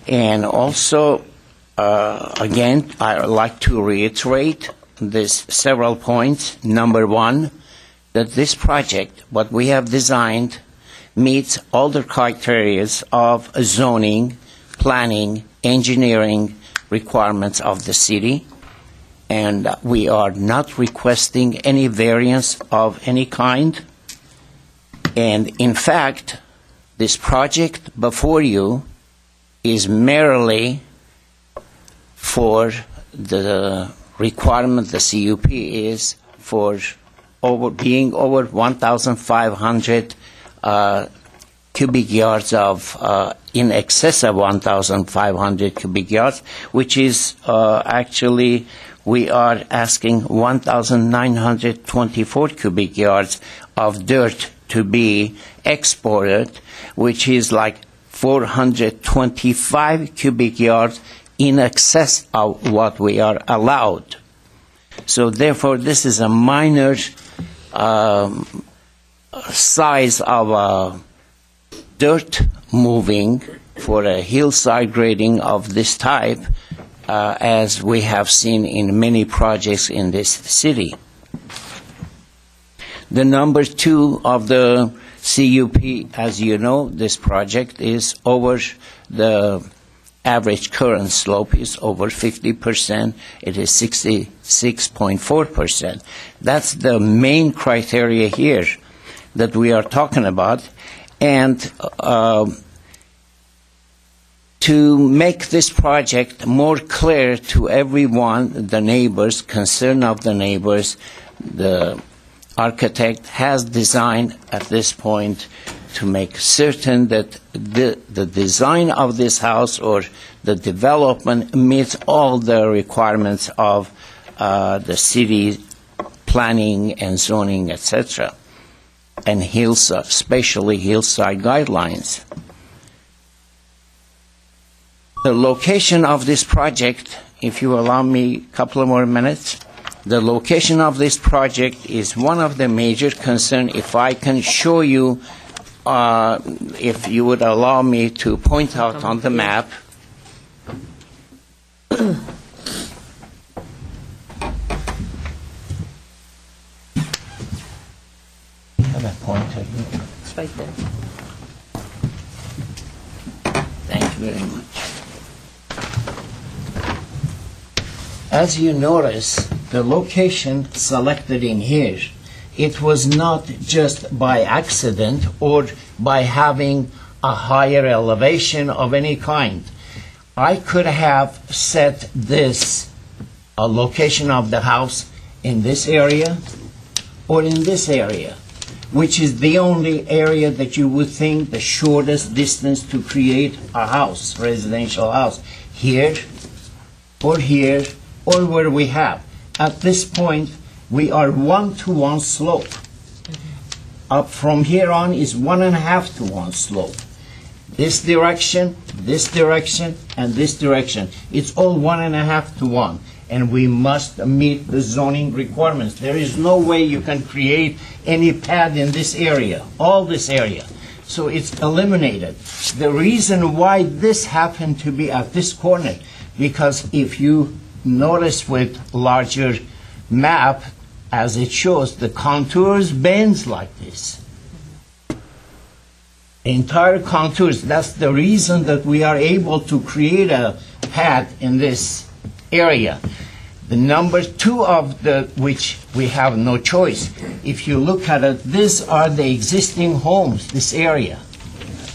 And also, again, I like to reiterate this several points. Number one, that this project, what we have designed, meets all the criteria of zoning, planning, engineering requirements of the city, and we are not requesting any variance of any kind. And in fact, this project before you is merely for the requirement, the CUP is for being over 1,500 cubic yards of, in excess of 1,500 cubic yards, which is actually, we are asking 1,924 cubic yards of dirt to be exported, which is like 425 cubic yards in excess of what we are allowed. So therefore, this is a minor size of dirt moving for a hillside grading of this type, as we have seen in many projects in this city. The number two of the CUP, as you know, this project is over the average current slope is over 50%. It is 66.4%. That's the main criteria here that we are talking about. And to make this project more clear to everyone, the neighbors, concern of the neighbors, the architect has designed at this point to make certain that the design of this house or the development meets all the requirements of the city planning and zoning, etc., and hillside, especially hillside guidelines. The location of this project, if you allow me a couple of more minutes, the location of this project is one of the major concerns. If I can show you, if you would allow me to point out on the map. Have a pointer here. It's right there. Thank you very much. As you notice, the location selected in here, it was not just by accident or by having a higher elevation of any kind. I could have set this, a location of the house in this area or in this area, which is the only area that you would think the shortest distance to create a house, residential house, here or here or where we have. At this point, we are 1-to-1 slope. Up from here on is 1.5-to-1 slope. This direction, and this direction. It's all 1.5-to-1. and we must meet the zoning requirements. There is no way you can create any pad in this area, all this area. So it's eliminated. The reason why this happened to be at this corner, because if you notice with larger map, as it shows, the contours bends like this. Entire contours. That's the reason that we are able to create a pad in this area. The number two of which we have no choice. If you look at it, these are the existing homes, this area.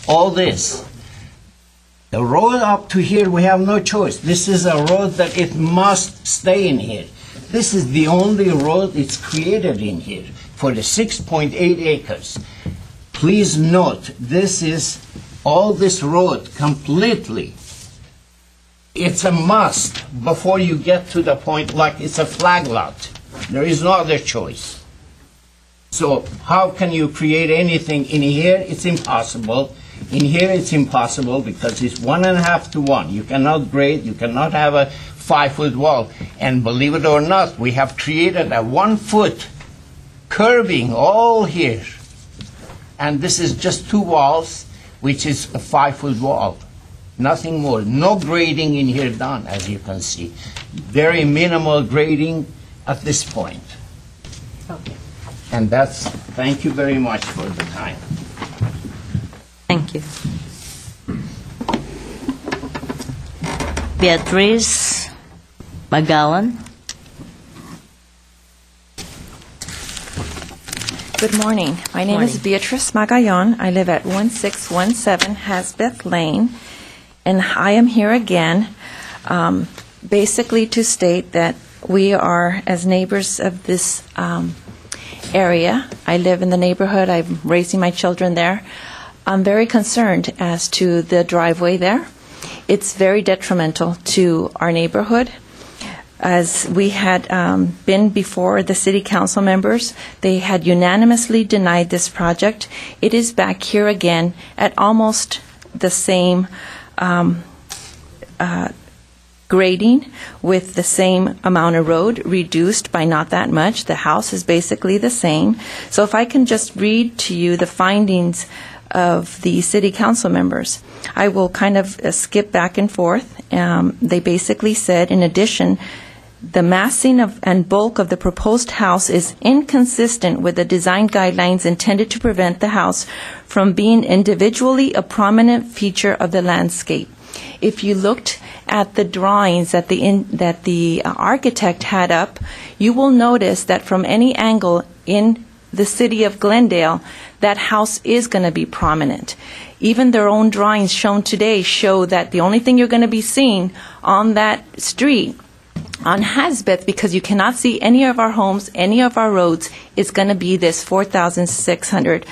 All this. The road up to here, we have no choice. This is a road that it must stay in here. This is the only road it's created in here for the 6.8 acres. Please note, this is all this road completely. It's a must before you get to the point like it's a flag lot. There is no other choice. So how can you create anything in here? It's impossible. In here it's impossible because it's 1.5 to 1. You cannot grade, you cannot have a 5-foot wall. And believe it or not, we have created a 1-foot curving all here. And this is just 2 walls, which is a 5-foot wall. Nothing more. No grading in here done, as you can see. Very minimal grading at this point. Okay. And that's, thank you very much for the time. Thank you. Beatrice Magalan. Good morning. My name is Beatrice Magayon. I live at 1617 Hasbeth Lane, and I am here again basically to state that we are, as neighbors of this area, I live in the neighborhood, I'm raising my children there, I'm very concerned as to the driveway there. It's very detrimental to our neighborhood. As we had been before the city council members, they had unanimously denied this project. It is back here again at almost the same grading with the same amount of road, reduced by not that much. The house is basically the same. So if I can just read to you the findings of the city council members. I will kind of skip back and forth. They basically said, in addition, the massing and bulk of the proposed house is inconsistent with the design guidelines intended to prevent the house from being individually a prominent feature of the landscape. If you looked at the drawings that the architect had up, you will notice that from any angle in the city of Glendale, that house is going to be prominent. Even their own drawings shown today show that the only thing you're going to be seeing on that street on Hasbeth, because you cannot see any of our homes, any of our roads, is going to be this 4,600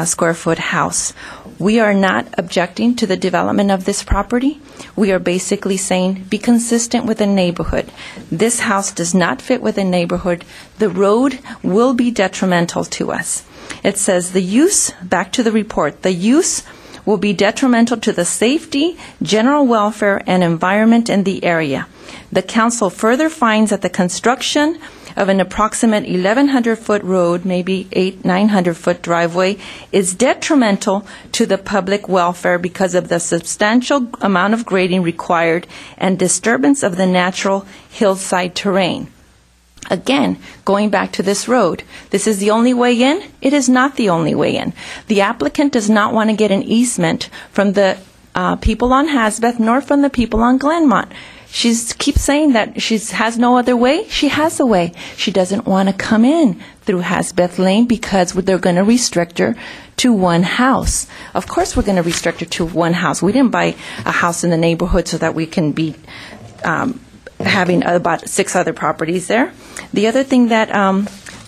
square foot house. We are not objecting to the development of this property. We are basically saying be consistent with the neighborhood. This house does not fit with the neighborhood. The road will be detrimental to us. It says the use, back to the report, the use will be detrimental to the safety, general welfare, and environment in the area. The council further finds that the construction of an approximate 1,100-foot road, maybe 900-foot driveway, is detrimental to the public welfare because of the substantial amount of grading required and disturbance of the natural hillside terrain. Again, going back to this road, this is the only way in? It is not the only way in. The applicant does not want to get an easement from the people on Hasbeth nor from the people on Glenmont. She keeps saying that she has no other way. She has a way. She doesn't want to come in through Hasbeth Lane because they're going to restrict her to one house. Of course we're going to restrict her to one house. We didn't buy a house in the neighborhood so that we can be having about 6 other properties there. The other thing that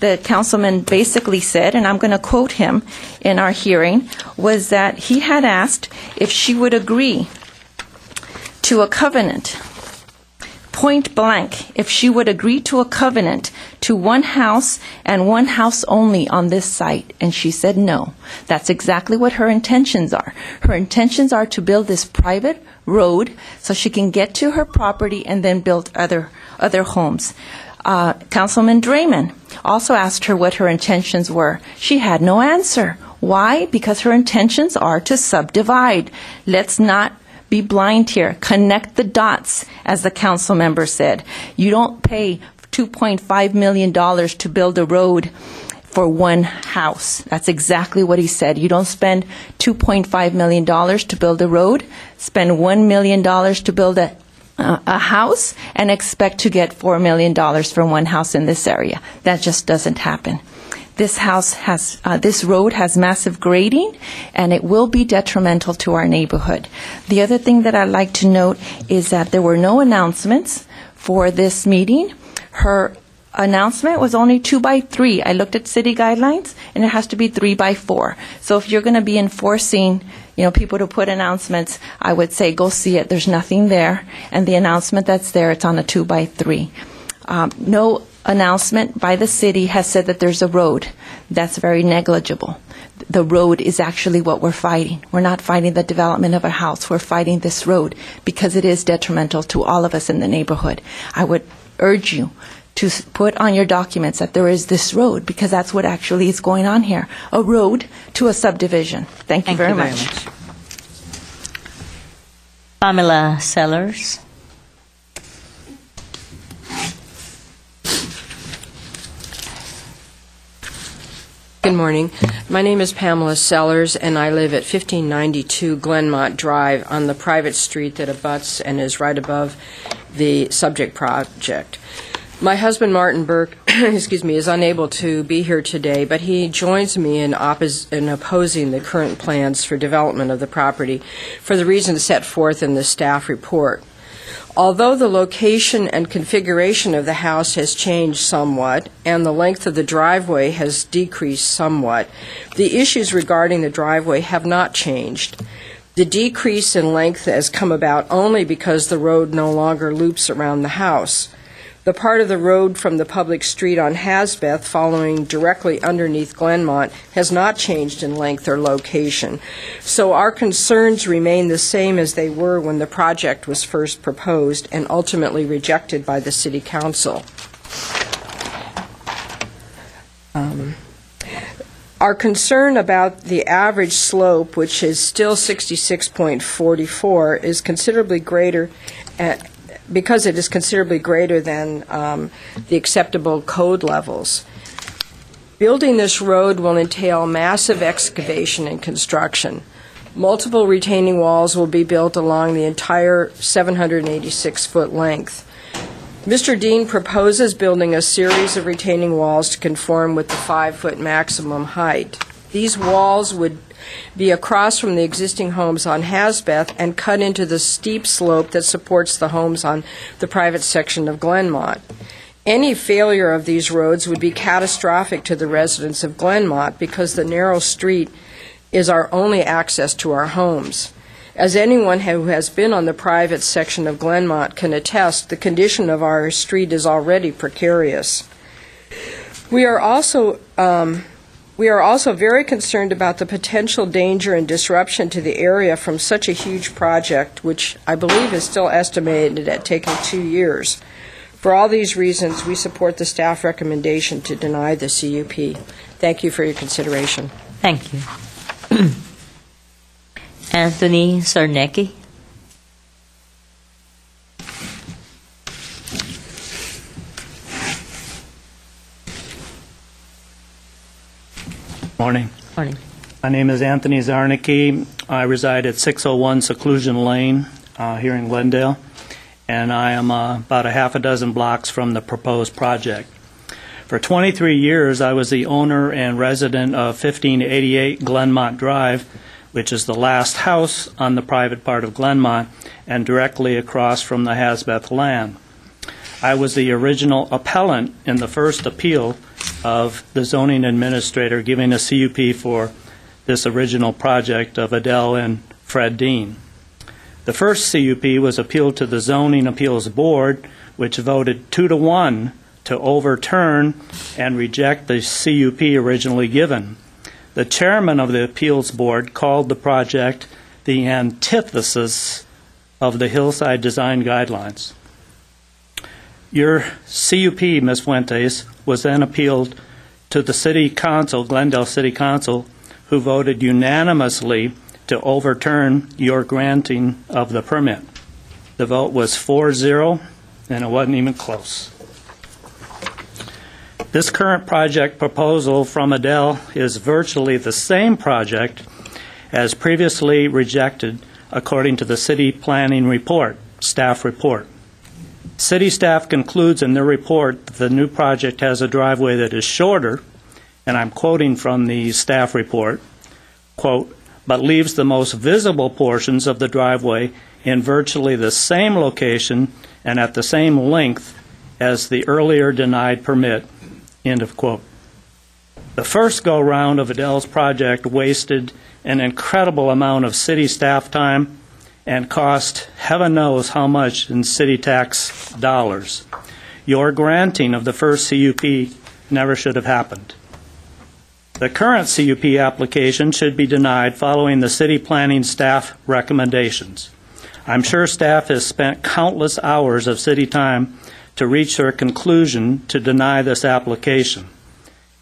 the councilman basically said, and I'm going to quote him in our hearing, was that he had asked if she would agree to a covenant point blank if she would agree to a covenant to one house and one house only on this site, and she said no. That's exactly what her intentions are. Her intentions are to build this private road so she can get to her property and then build other homes. Councilman Draymond also asked her what her intentions were. She had no answer. Why? Because her intentions are to subdivide. Let's not be blind here. Connect the dots, as the council member said. You don't pay $2.5 million to build a road for one house. That's exactly what he said. You don't spend $2.5 million to build a road, spend $1 million to build a house, and expect to get $4 million for one house in this area. That just doesn't happen. This road has massive grading, and it will be detrimental to our neighborhood. The other thing that I'd like to note is that there were no announcements for this meeting. Her announcement was only 2x3. I looked at city guidelines, and it has to be 3x4. So if you're going to be enforcing, people to put announcements, I would say go see it. There's nothing there, and the announcement that's there, it's on a 2x3. No announcement by the city has said that there's a road. That's very negligible. The road is actually what we're fighting. We're not fighting the development of a house. We're fighting this road because it is detrimental to all of us in the neighborhood. I would urge you to put on your documents that there is this road, because that's what actually is going on here, a road to a subdivision. Thank you very much. Pamela Sellers. Good morning. My name is Pamela Sellers, and I live at 1592 Glenmont Drive on the private street that abuts and is right above the subject project. My husband, Martin Burke, is unable to be here today, but he joins me in opposing the current plans for development of the property for the reasons set forth in the staff report. Although the location and configuration of the house has changed somewhat and the length of the driveway has decreased somewhat, the issues regarding the driveway have not changed. The decrease in length has come about only because the road no longer loops around the house. The part of the road from the public street on Hasbeth following directly underneath Glenmont has not changed in length or location. So our concerns remain the same as they were when the project was first proposed and ultimately rejected by the City Council. Our concern about the average slope, which is still 66.44, is considerably greater because it is considerably greater than the acceptable code levels. Building this road will entail massive excavation and construction. Multiple retaining walls will be built along the entire 786-foot length. Mr. Dean proposes building a series of retaining walls to conform with the 5-foot maximum height. These walls would be across from the existing homes on Hasbeth and cut into the steep slope that supports the homes on the private section of Glenmont. Any failure of these roads would be catastrophic to the residents of Glenmont because the narrow street is our only access to our homes. As anyone who has been on the private section of Glenmont can attest, the condition of our street is already precarious. We are also very concerned about the potential danger and disruption to the area from such a huge project, which I believe is still estimated at taking 2 years. For all these reasons, we support the staff recommendation to deny the CUP. Thank you for your consideration. Thank you. Anthony Sarnecki. Morning. Morning. My name is Anthony Zarnicki. I reside at 601 Seclusion Lane here in Glendale, and I am about a half a dozen blocks from the proposed project. For 23 years, I was the owner and resident of 1588 Glenmont Drive, which is the last house on the private part of Glenmont and directly across from the Hasbeth land. I was the original appellant in the first appeal of the zoning administrator giving a CUP for this original project of Adele and Fred Dean. The first CUP was appealed to the Zoning Appeals Board, which voted 2-1 to overturn and reject the CUP originally given. The chairman of the appeals board called the project the antithesis of the hillside design guidelines. Your CUP, Ms. Fuentes, was then appealed to the City Council, Glendale City Council, who voted unanimously to overturn your granting of the permit. The vote was 4-0, and it wasn't even close. This current project proposal from Adele is virtually the same project as previously rejected according to the city planning report, staff report. City staff concludes in their report that the new project has a driveway that is shorter, and I'm quoting from the staff report, quote, but leaves the most visible portions of the driveway in virtually the same location and at the same length as the earlier denied permit, end of quote. The first go-round of Adele's project wasted an incredible amount of city staff time and cost heaven knows how much in city tax dollars. Your granting of the first CUP never should have happened. The current CUP application should be denied following the city planning staff recommendations. I'm sure staff has spent countless hours of city time to reach their conclusion to deny this application.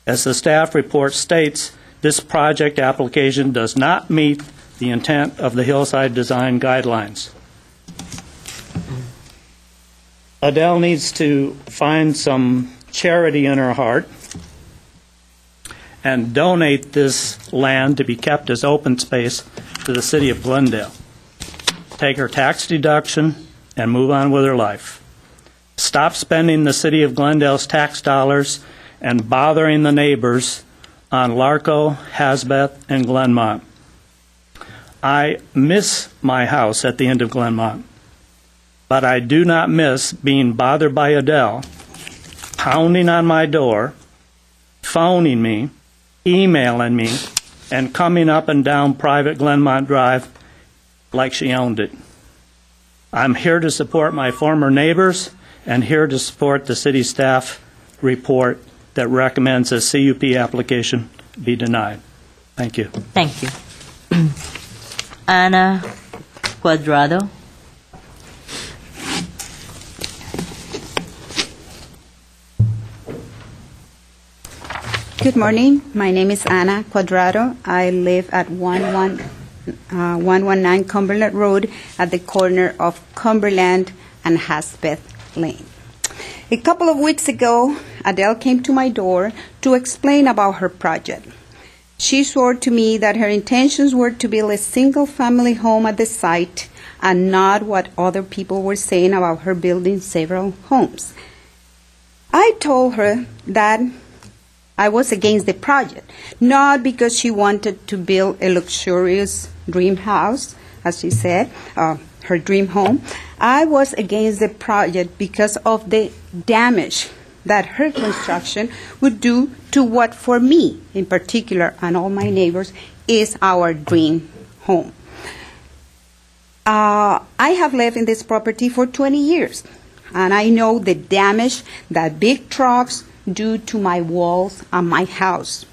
As the staff report states, this project application does not meet the intent of the hillside design guidelines. Adele needs to find some charity in her heart and donate this land to be kept as open space to the city of Glendale. Take her tax deduction and move on with her life. Stop spending the city of Glendale's tax dollars and bothering the neighbors on Larco, Hasbeth, and Glenmont. I miss my house at the end of Glenmont, but I do not miss being bothered by Adele, pounding on my door, phoning me, emailing me, and coming up and down private Glenmont Drive like she owned it. I'm here to support my former neighbors and here to support the city staff report that recommends a CUP application be denied. Thank you. Thank you. Ana Cuadrado. Good morning. My name is Ana Cuadrado. I live at 119 Cumberland Road at the corner of Cumberland and Hasbeth Lane. A couple of weeks ago, Adele came to my door to explain about her project. She swore to me that her intentions were to build a single-family home at the site and not what other people were saying about her building several homes. I told her that I was against the project, not because she wanted to build a luxurious dream house, as she said, her dream home. I was against the project because of the damage that her construction would do to what, for me in particular, and all my neighbors, is our dream home. I have lived in this property for 20 years, and I know the damage that big trucks do to my walls and my house.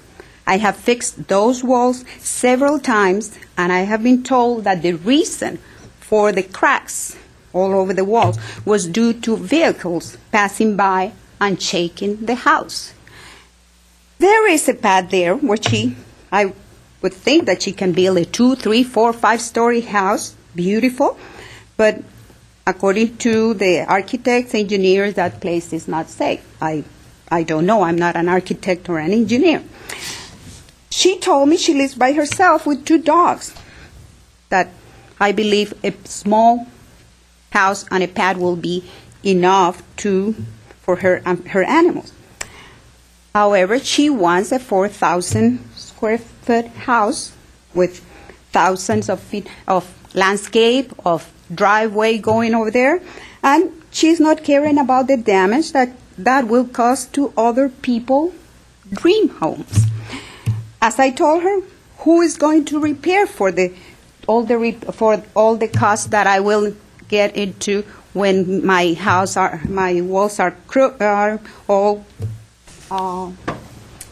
I have fixed those walls several times, and I have been told that the reason for the cracks all over the walls was due to vehicles passing by and shaking the house. There is a path there where I would think that she can build a 2, 3, 4, 5-story house, beautiful, but according to the architects, engineers, that place is not safe. I don't know. I'm not an architect or an engineer. She told me she lives by herself with 2 dogs, that I believe a small house and a pad will be enough for her animals. However, she wants a 4,000 square foot house with thousands of feet of landscape, of driveway going over there, and she's not caring about the damage that will cause to other people dream homes. As I told her, who is going to repair for all the costs that I will get into when my walls are all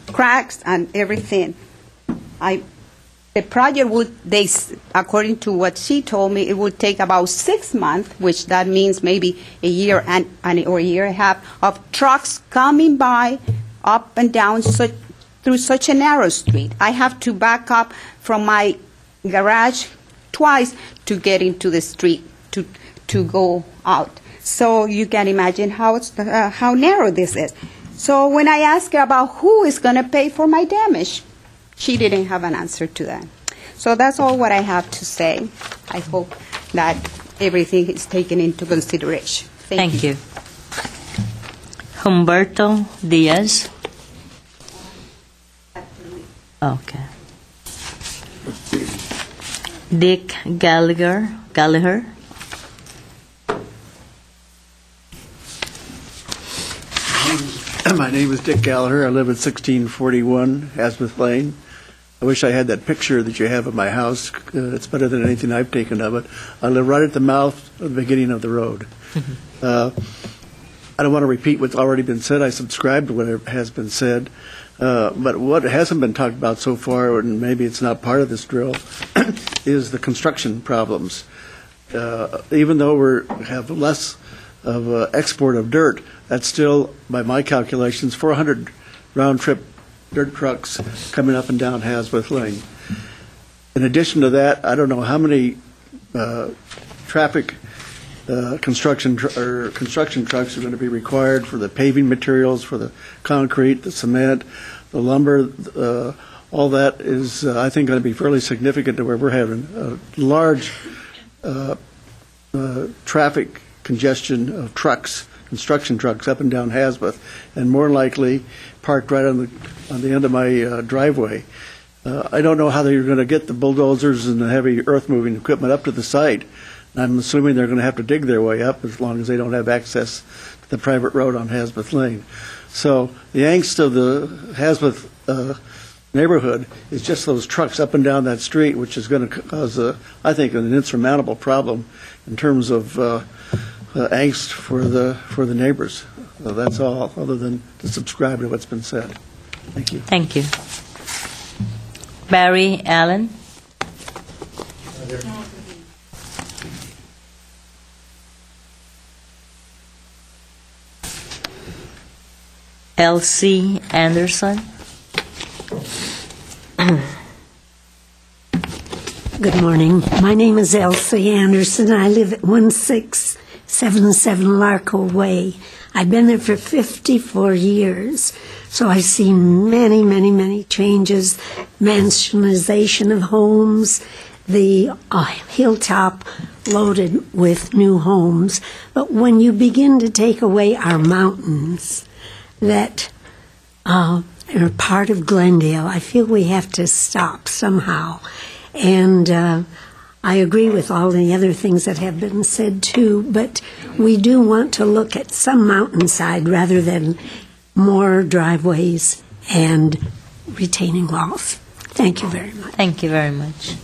cracks and everything. The project according to what she told me, it would take about 6 months, which that means maybe a year or a year and a half of trucks coming by up and down through such a narrow street. I have to back up from my garage twice to get into the street to go out. So you can imagine how narrow this is. So when I asked her about who is going to pay for my damage, she didn't have an answer to that. So that's all what I have to say. I hope that everything is taken into consideration. Thank you. Humberto Diaz. Okay. Dick Gallagher. My name is Dick Gallagher. I live at 1641 Asmith Lane. I wish I had that picture that you have of my house. It's better than anything I've taken of it. I live right at the mouth of the beginning of the road. I don't want to repeat what's already been said. I subscribe to what has been said. But what hasn't been talked about so far, and maybe it's not part of this drill, is the construction problems. Even though we have less of export of dirt, that's still, by my calculations, 400 round-trip dirt trucks coming up and down Hasworth Lane. In addition to that, I don't know how many construction trucks are going to be required for the paving materials, for the concrete, the cement, the lumber. All that is, I think, going to be fairly significant to where we're having a large traffic congestion of trucks, construction trucks up and down Hasworth, and more likely parked right on the end of my driveway. I don't know how they're going to get the bulldozers and the heavy earth-moving equipment up to the site. I'm assuming they're going to have to dig their way up as long as they don't have access to the private road on Hasworth Lane. So the angst of the Hasworth neighborhood is just those trucks up and down that street, which is going to cause, I think, an insurmountable problem in terms of angst for the neighbors. So that's all, other than to subscribe to what's been said. Thank you. Thank you. Barry Allen. Elsie Anderson. Good morning. My name is Elsie Anderson. I live at 1677 Larco Way. I've been there for 54 years, so I've seen many, many, many changes, mansionization of homes, the hilltop loaded with new homes. But when you begin to take away our mountains that are part of Glendale, I feel we have to stop somehow. And I agree with all the other things that have been said too, but we do want to look at some mountainside rather than more driveways and retaining walls. Thank you very much. Thank you very much.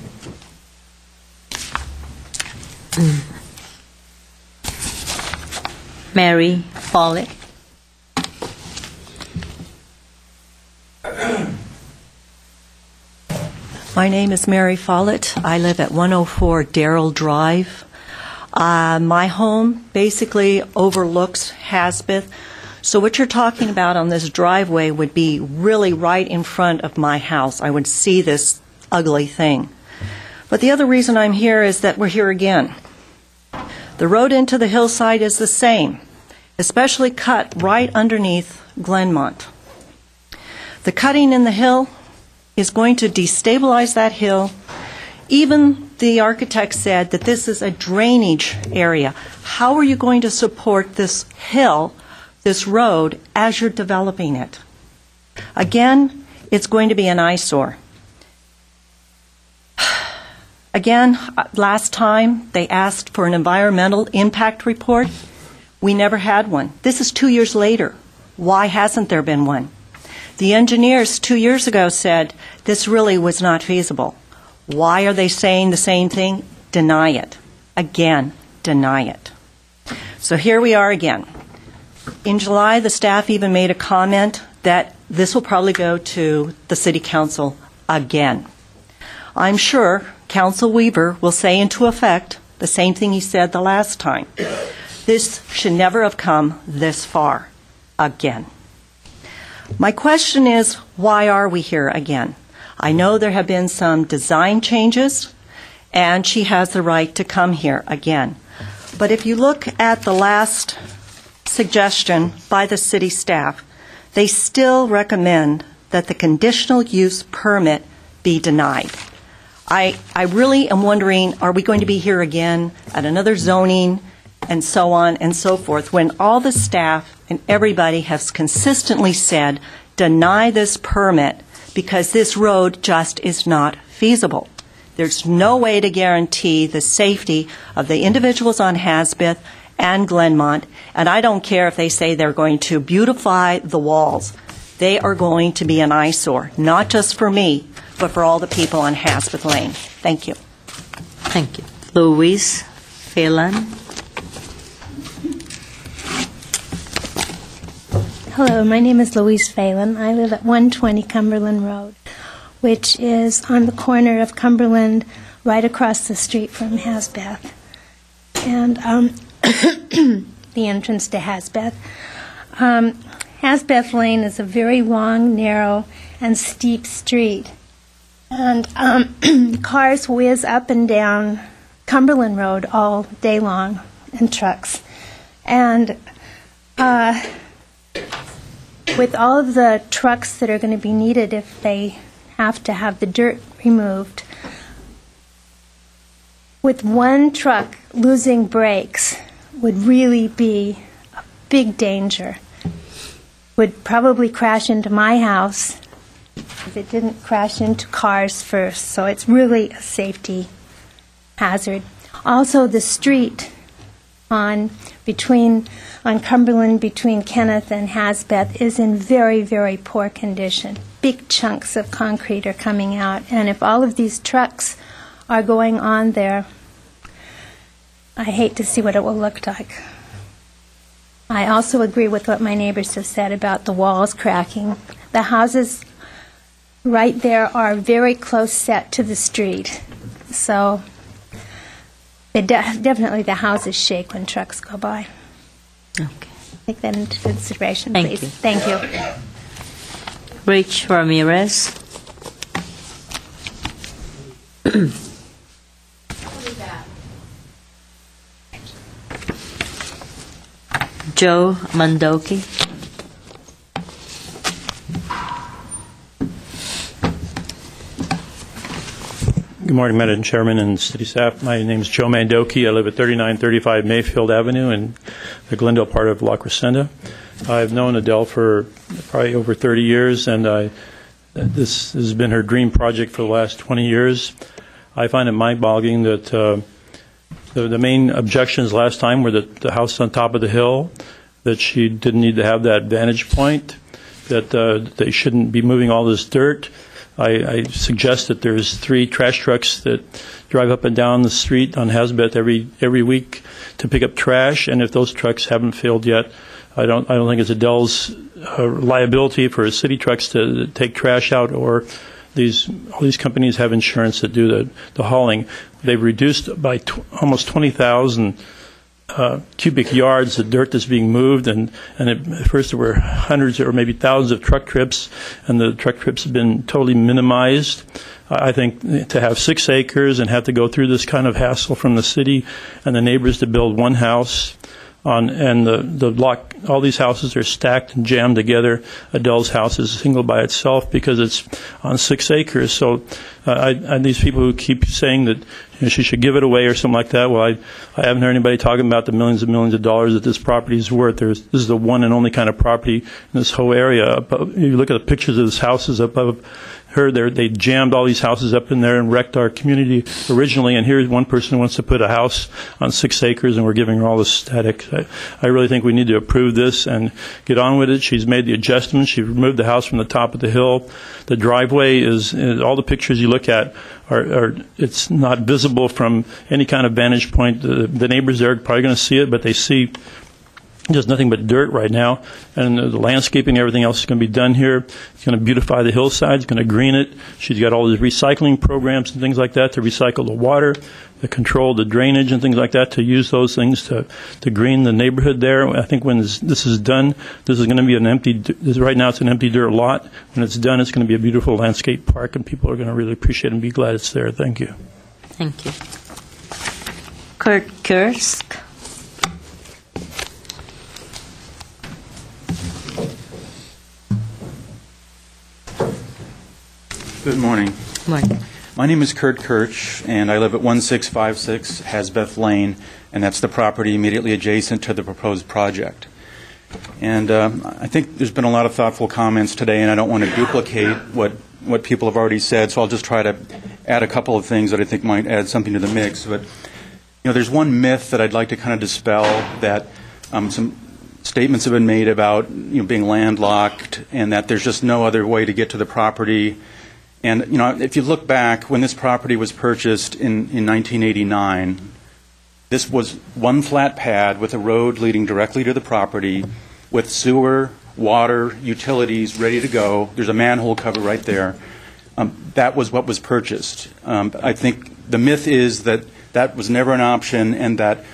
Mary Follett. My name is Mary Follett. I live at 104 Darrell Drive. My home basically overlooks Hasbeth. So what you're talking about on this driveway would be really right in front of my house. I would see this ugly thing. But the other reason I'm here is that we're here again. The road into the hillside is the same, especially cut right underneath Glenmont. The cutting in the hill is going to destabilize that hill. Even the architect said that this is a drainage area. How are you going to support this hill, this road, as you're developing it? Again, it's going to be an eyesore. Again, last time they asked for an environmental impact report. We never had one. This is 2 years later. Why hasn't there been one? The engineers 2 years ago said this really was not feasible. Why are they saying the same thing? Deny it. Again, deny it. So here we are again. In July, the staff even made a comment that this will probably go to the City Council again. I'm sure Council Weaver will say into effect the same thing he said the last time. This should never have come this far again. My question is, why are we here again? I know there have been some design changes, and she has the right to come here again. But if you look at the last suggestion by the city staff, they still recommend that the conditional use permit be denied. I really am wondering, are we going to be here again at another zoning and so on and so forth, when all the staff and everybody has consistently said, deny this permit because this road just is not feasible. There's no way to guarantee the safety of the individuals on Hasbeth and Glenmont, and I don't care if they say they're going to beautify the walls. They are going to be an eyesore, not just for me, but for all the people on Hasbeth Lane. Thank you. Thank you. Louise Phelan. Hello, my name is Louise Phelan. I live at 120 Cumberland Road, which is on the corner of Cumberland, right across the street from Hasbeth, and the entrance to Hasbeth. Hasbeth Lane is a very long, narrow, and steep street, and cars whiz up and down Cumberland Road all day long, and trucks. And with all of the trucks that are going to be needed if they have to have the dirt removed, with one truck losing brakes would really be a big danger. Would probably crash into my house if it didn't crash into cars first. So it's really a safety hazard. Also, the street on Cumberland between Kenneth and Hasbeth is in very, very poor condition. Big chunks of concrete are coming out, and if all of these trucks are going on there, I hate to see what it will look like. I also agree with what my neighbors have said about the walls cracking. The houses right there are very close set to the street, so definitely the houses shake when trucks go by. Okay. Take that into consideration, Thank please. you. Thank you. Rich Ramirez. Joe Mandoki. Good morning, Madam Chairman and City staff. My name is Joe Mandoki. I live at 3935 Mayfield Avenue in the Glendale part of La Crescenta. I've known Adele for probably over 30 years, and this has been her dream project for the last 20 years. I find it mind-boggling that the main objections last time were that the house on top of the hill, that she didn't need to have that vantage point, that they shouldn't be moving all this dirt. I suggest that there's 3 trash trucks that drive up and down the street on Hasbeth every week to pick up trash, and if those trucks haven't filled yet, I don't think it's Adele's liability for city trucks to take trash out, or all these companies have insurance that do the hauling. They've reduced by almost 20,000 cubic yards of dirt that's being moved, and at first there were hundreds or maybe thousands of truck trips, and the truck trips have been totally minimized. I think to have 6 acres and have to go through this kind of hassle from the city and the neighbors to build one house and the block, all these houses are stacked and jammed together. Adele's house is single by itself because it's on 6 acres. So these people who keep saying that she should give it away or something like that, well, I haven't heard anybody talking about the millions and millions of dollars that this property is worth. This is the one and only kind of property in this whole area. You look at the pictures of this houses above heard they jammed all these houses up in there and wrecked our community originally, and here's one person who wants to put a house on 6 acres, and we're giving her all this static. I really think we need to approve this and get on with it. She's made the adjustments. She removed the house from the top of the hill. The driveway is all the pictures you look at are it's not visible from any kind of vantage point. The neighbors there are probably going to see it, but they see there's nothing but dirt right now, and the landscaping, everything else is going to be done here. It's going to beautify the hillside. It's going to green it. She's got all these recycling programs and things like that to recycle the water, to control the drainage and things like that, to use those things to green the neighborhood there. I think when this is done, this is going to be an empty, right now it's an empty dirt lot. When it's done, it's going to be a beautiful landscape park, and people are going to really appreciate it and be glad it's there. Thank you. Thank you. Kurt Kursk. Good morning. Morning. My name is Kurt Kirch, and I live at 1656 Hasbeth Lane, and that's the property immediately adjacent to the proposed project. And I think there's been a lot of thoughtful comments today, and I don't want to duplicate what people have already said, so I'll just try to add a couple of things that I think might add something to the mix. But, there's one myth that I'd like to kind of dispel, that some statements have been made about being landlocked and that there's just no other way to get to the property. And, if you look back, when this property was purchased in 1989, this was one flat pad with a road leading directly to the property with sewer, water, utilities ready to go. There's a manhole cover right there. That was what was purchased. I think the myth is that that was never an option, and that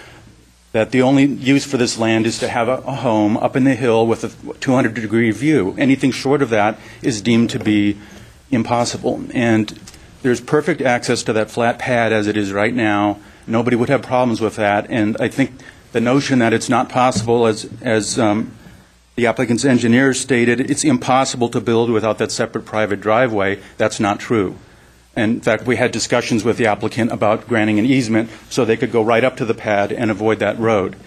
the only use for this land is to have a home up in the hill with a 200-degree view. Anything short of that is deemed to be impossible. And there's perfect access to that flat pad as it is right now. Nobody would have problems with that. And I think the notion that it's not possible, as the applicant's engineer stated, it's impossible to build without that separate private driveway. That's not true. And in fact, we had discussions with the applicant about granting an easement so they could go right up to the pad and avoid that road.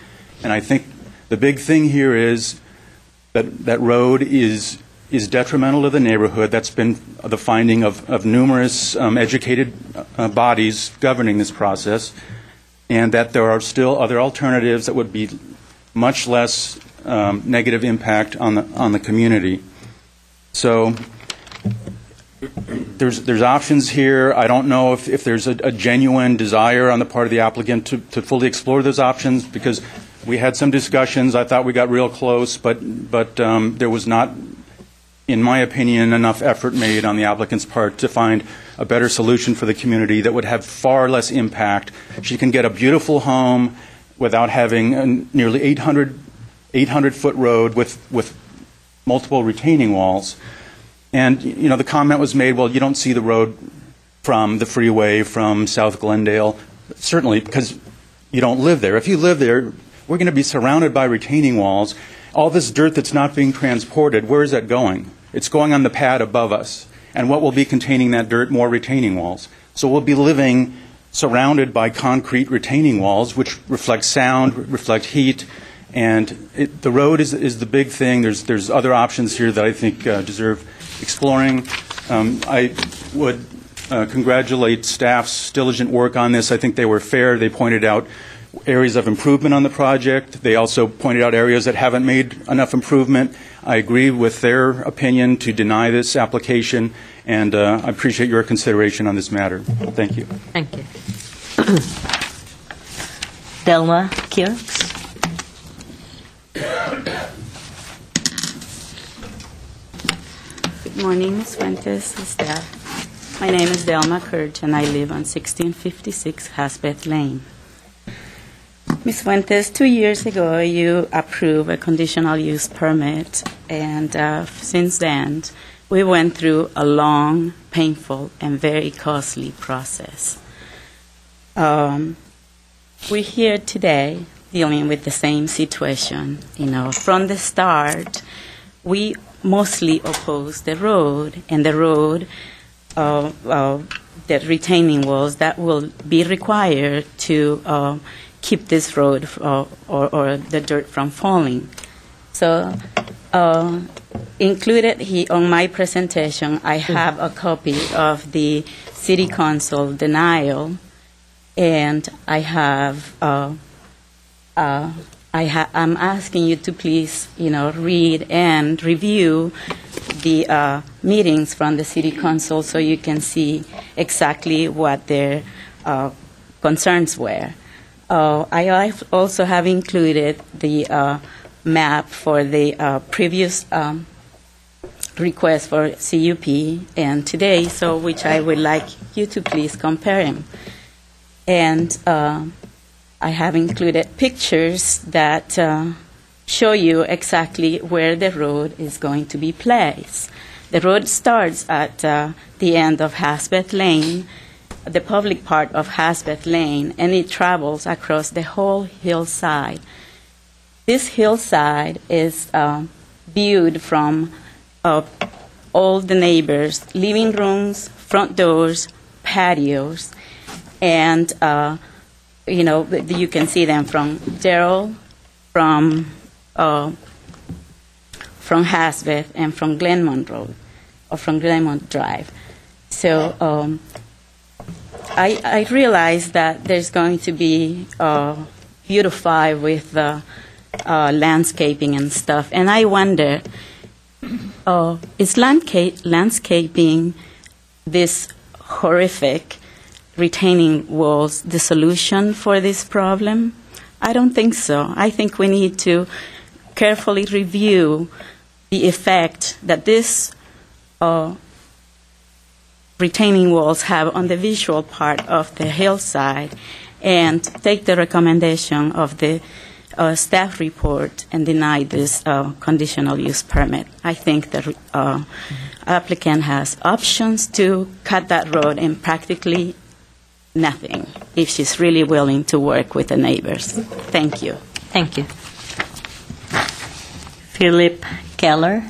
And I think the big thing here is that road is detrimental to the neighborhood. That's been the finding of numerous educated bodies governing this process, and that there are still other alternatives that would be much less negative impact on the community. So there's options here. I don't know if there's a genuine desire on the part of the applicant to fully explore those options, because we had some discussions. I thought we got real close, but there was not, in my opinion, enough effort made on the applicant's part to find a better solution for the community that would have far less impact. She can get a beautiful home without having a nearly 800-foot road with multiple retaining walls. And, the comment was made, well, you don't see the road from the freeway from South Glendale. Certainly, because you don't live there. If you live there, we're going to be surrounded by retaining walls. All this dirt that's not being transported, where is that going? It's going on the pad above us. And what will be containing that dirt? More retaining walls. So we'll be living surrounded by concrete retaining walls, which reflect sound, reflect heat. And the road is the big thing. There's other options here that I think deserve exploring. I would congratulate staff's diligent work on this. I think they were fair. They pointed out areas of improvement on the project. They also pointed out areas that haven't made enough improvement. I agree with their opinion to deny this application, and I appreciate your consideration on this matter. Thank you. Thank you. Delma Kirks. Good morning, Ms. Fuentes, staff. My name is Delma Kirch, and I live on 1656 Hasbeth Lane. Ms. Fuentes, 2 years ago, you approved a conditional use permit, and since then, we went through a long, painful, and very costly process. We're here today dealing with the same situation. From the start, we mostly opposed the road, and the road, the retaining walls that will be required to keep this road or the dirt from falling. So included here on my presentation, I have a copy of the City Council denial, and I have. I'm asking you to please, read and review the meetings from the City Council so you can see exactly what their concerns were. I also have included the map for the previous request for CUP and today, so which I would like you to please compare them. And I have included pictures that show you exactly where the road is going to be placed. The road starts at the end of Hasbeth Lane, the public part of Hasbeth Lane, and it travels across the whole hillside. This hillside is viewed from all the neighbors' living rooms, front doors, patios, and you can see them from Darrell, from Hasbeth, and from Glenmont Road, or from Glenmont Drive. So I realize that there's going to be beautified with landscaping and stuff, and I wonder, is landscaping this horrific retaining walls the solution for this problem? I don't think so. I think we need to carefully review the effect that this retaining walls have on the visual part of the hillside and take the recommendation of the staff report and deny this conditional use permit. I think the applicant has options to cut that road in practically nothing if she's really willing to work with the neighbors. Thank you. Thank you. Philip Keller.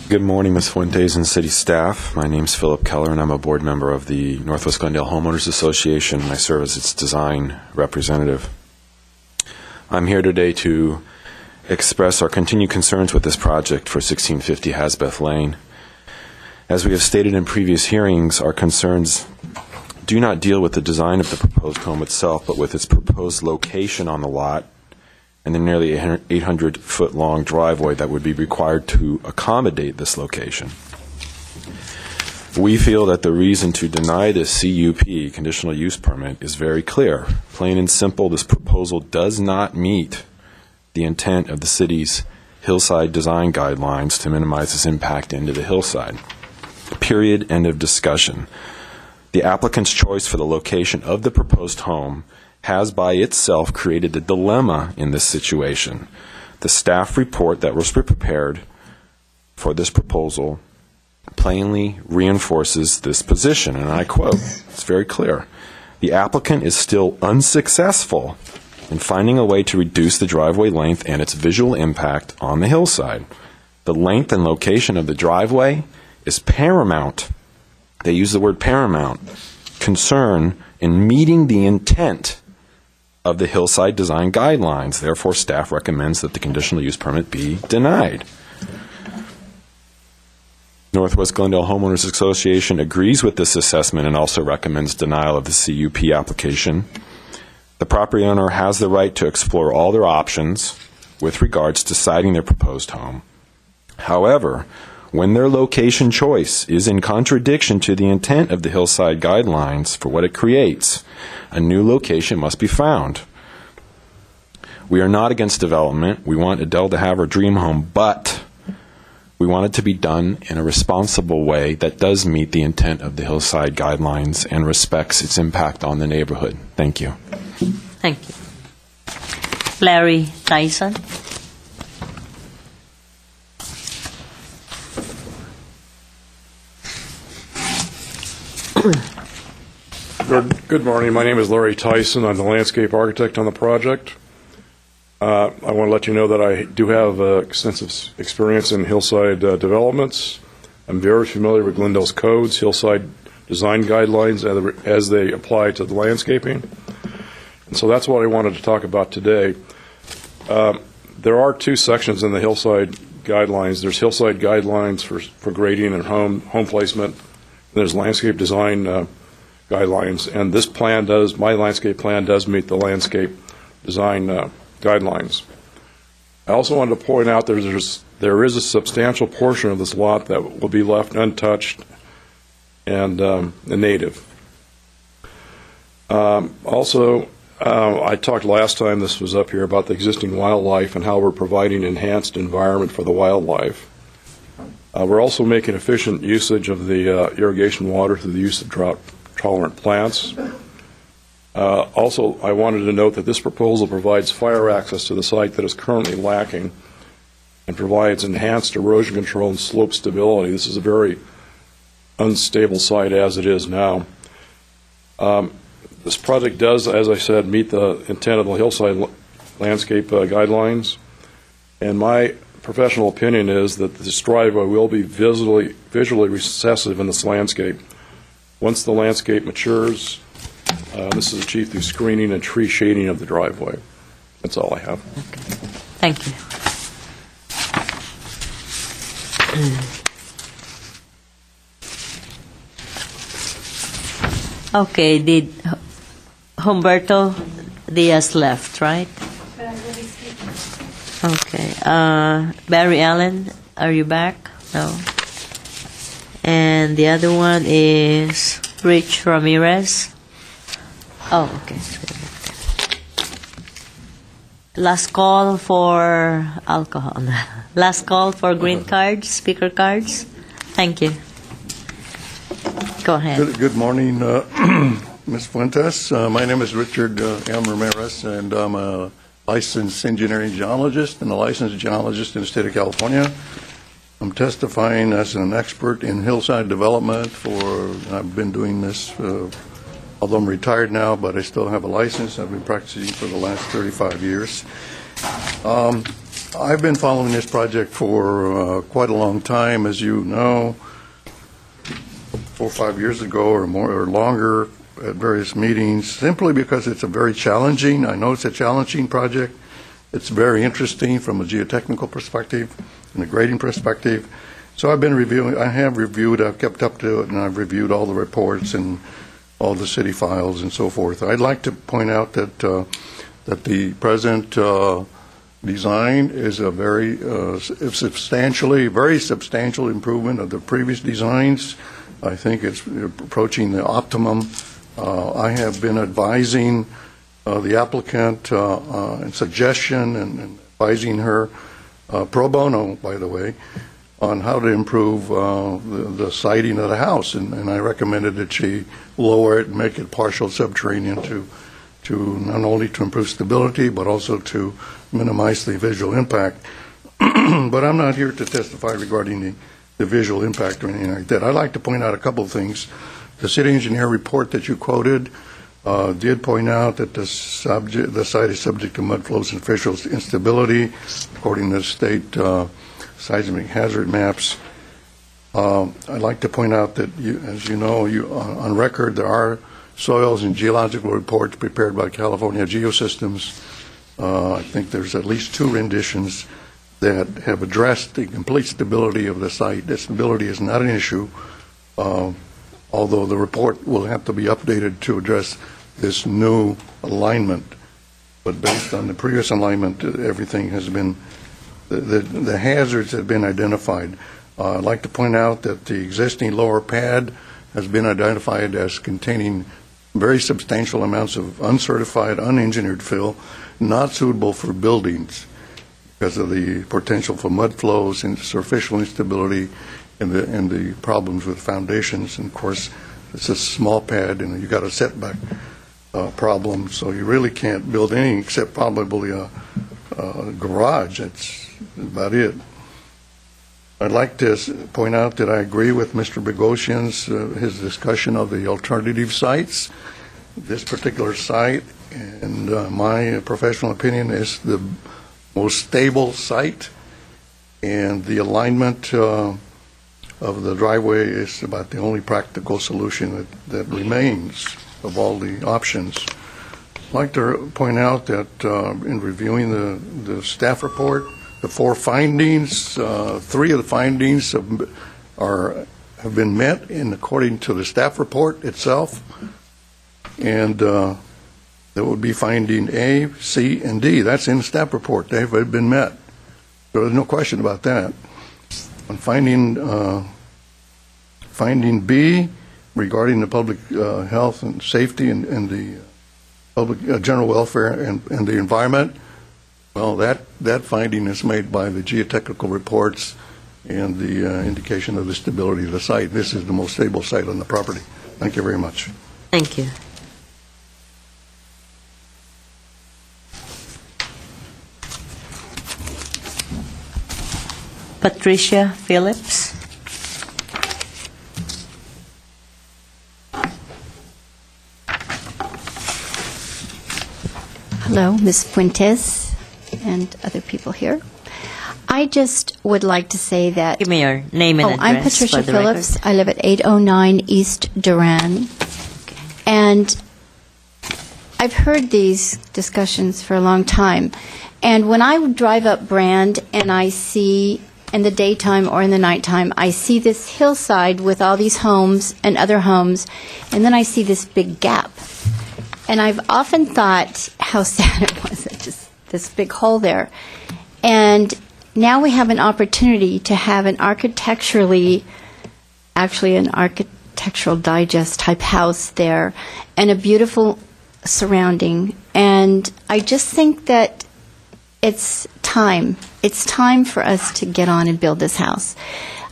Good morning, Ms. Fuentes and city staff. My name is Philip Keller, and I'm a board member of the Northwest Glendale Homeowners Association. I serve as its design representative. I'm here today to express our continued concerns with this project for 1650 Hasbeth Lane. As we have stated in previous hearings, our concerns do not deal with the design of the proposed home itself, but with its proposed location on the lot and the nearly 800-foot-long driveway that would be required to accommodate this location. We feel that the reason to deny this CUP, conditional use permit, is very clear. Plain and simple, this proposal does not meet the intent of the city's hillside design guidelines to minimize its impact into the hillside. Period. End of discussion. The applicant's choice for the location of the proposed home has by itself created a dilemma in this situation. The staff report that was prepared for this proposal plainly reinforces this position, and I quote, it's very clear, "The applicant is still unsuccessful in finding a way to reduce the driveway length and its visual impact on the hillside. The length and location of the driveway is paramount," they use the word paramount, "concern in meeting the intent of the hillside design guidelines. Therefore, staff recommends that the conditional use permit be denied." Northwest Glendale Homeowners Association agrees with this assessment and also recommends denial of the CUP application. The property owner has the right to explore all their options with regards to siting their proposed home. However, when their location choice is in contradiction to the intent of the hillside guidelines for what it creates, a new location must be found. We are not against development. We want Adele to have her dream home, but we want it to be done in a responsible way that does meet the intent of the hillside guidelines and respects its impact on the neighborhood. Thank you. Thank you. Larry Tyson. Good morning. My name is Larry Tyson. I'm the landscape architect on the project. I want to let you know that I do have extensive experience in hillside developments. I'm very familiar with Glendale's codes, hillside design guidelines as they apply to the landscaping. And so that's what I wanted to talk about today. There are two sections in the hillside guidelines. There's hillside guidelines for grading and home placement. And there's landscape design guidelines. And this plan my landscape plan does meet the landscape design guidelines. I also wanted to point out there is a substantial portion of this lot that will be left untouched and native. Also, I talked last time this was up here about the existing wildlife and how we're providing enhanced environment for the wildlife. We're also making efficient usage of the irrigation water through the use of drought-tolerant plants. Also, I wanted to note that this proposal provides fire access to the site that is currently lacking and provides enhanced erosion control and slope stability. This is a very unstable site as it is now. This project does, as I said, meet the intent of the hillside landscape guidelines, and my professional opinion is that this driveway will be visually recessive in this landscape. Once the landscape matures, this is achieved through screening and tree shading of the driveway. That's all I have. Okay. Thank you. Okay, did Humberto Diaz left, right? Okay. Barry Allen, are you back? No. And the other one is Rich Ramirez. Oh, okay. Last call for alcohol. Last call for green cards, speaker cards. Thank you. Go ahead. Good morning, Ms. Fuentes. My name is Richard M. Ramirez, and I'm a licensed engineering geologist and a licensed geologist in the state of California. I'm testifying as an expert in hillside development I've been doing this, although I'm retired now, but I still have a license. I've been practicing for the last 35 years. I've been following this project for quite a long time, as you know, 4 or 5 years ago or more or longer at various meetings, simply because it's I know it's a challenging project. It's very interesting from a geotechnical perspective and a grading perspective. So I've kept up to it, and I've reviewed all the reports and all the city files and so forth. I'd like to point out that the present design is a very substantial improvement of the previous designs. I think it's approaching the optimum. I have been advising the applicant and suggestion and advising her pro bono, by the way, on how to improve the siding of the house, and I recommended that she lower it and make it partial subterranean to not only to improve stability but also to minimize the visual impact. But I'm not here to testify regarding the visual impact or anything like that. I'd like to point out a couple of things. The city engineer report that you quoted did point out that the site is subject to mud flows and facial instability, according to the state seismic hazard maps. I'd like to point out that, as you know, on record, there are soils and geological reports prepared by California Geosystems. I think there's at least 2 renditions that have addressed the complete stability of the site. The stability is not an issue, although the report will have to be updated to address this new alignment. But based on the previous alignment, everything has been, the hazards have been identified. I'd like to point out that the existing lower pad has been identified as containing very substantial amounts of uncertified, unengineered fill, not suitable for buildings because of the potential for mud flows and superficial instability and the problems with foundations. And of course, it's a small pad, and you got a setback problem, so you really can't build anything except probably a garage. That's about it. I'd like to point out that I agree with Mr. Bogosian's his discussion of the alternative sites. This particular site, and my professional opinion, is the most stable site, and the alignment of the driveway is about the only practical solution that remains of all the options. like to point out that in reviewing the staff report, the 4 findings, 3 of the findings have been met according to the staff report itself, and that would be finding A, C, and D. That's in the staff report. They've been met. So there's no question about that. On finding B, regarding the public health and safety and the public general welfare and the environment, well, that finding is made by the geotechnical reports and the indication of the stability of the site. This is the most stable site on the property. Thank you very much. Thank you. Patricia Phillips. Hello, Ms. Fuentes and other people here. I just would like to say that... Give me your name and address. I'm Patricia for the Phillips. record. I live at 809 East Duran. Okay. And I've heard these discussions for a long time. And when I drive up Brand and I see, in the daytime or in the nighttime, I see this hillside with all these homes and other homes, and then I see this big gap. And I've often thought how sad it was, just this big hole there. And now we have an opportunity to have an architectural digest type house there and a beautiful surrounding. And I just think that it's time. It's time for us to get on and build this house.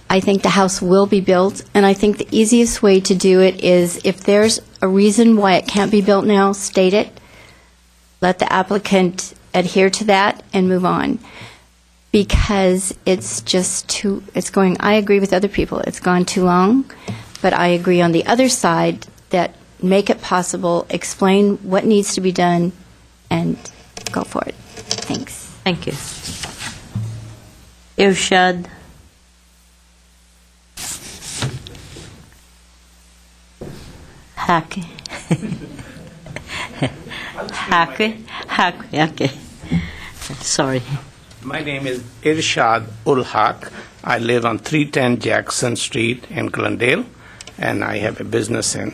I think the house will be built, and I think the easiest way to do it is if there's a reason why it can't be built now, state it. Let the applicant adhere to that and move on. Because it's just I agree with other people, it's gone too long, but I agree on the other side that make it possible, explain what needs to be done, and go for it. Thanks. Thank you. Irshad. Hake. Okay. Sorry. My name is Irshad Ul Haq. I live on 310 Jackson Street in Glendale, and I have a business in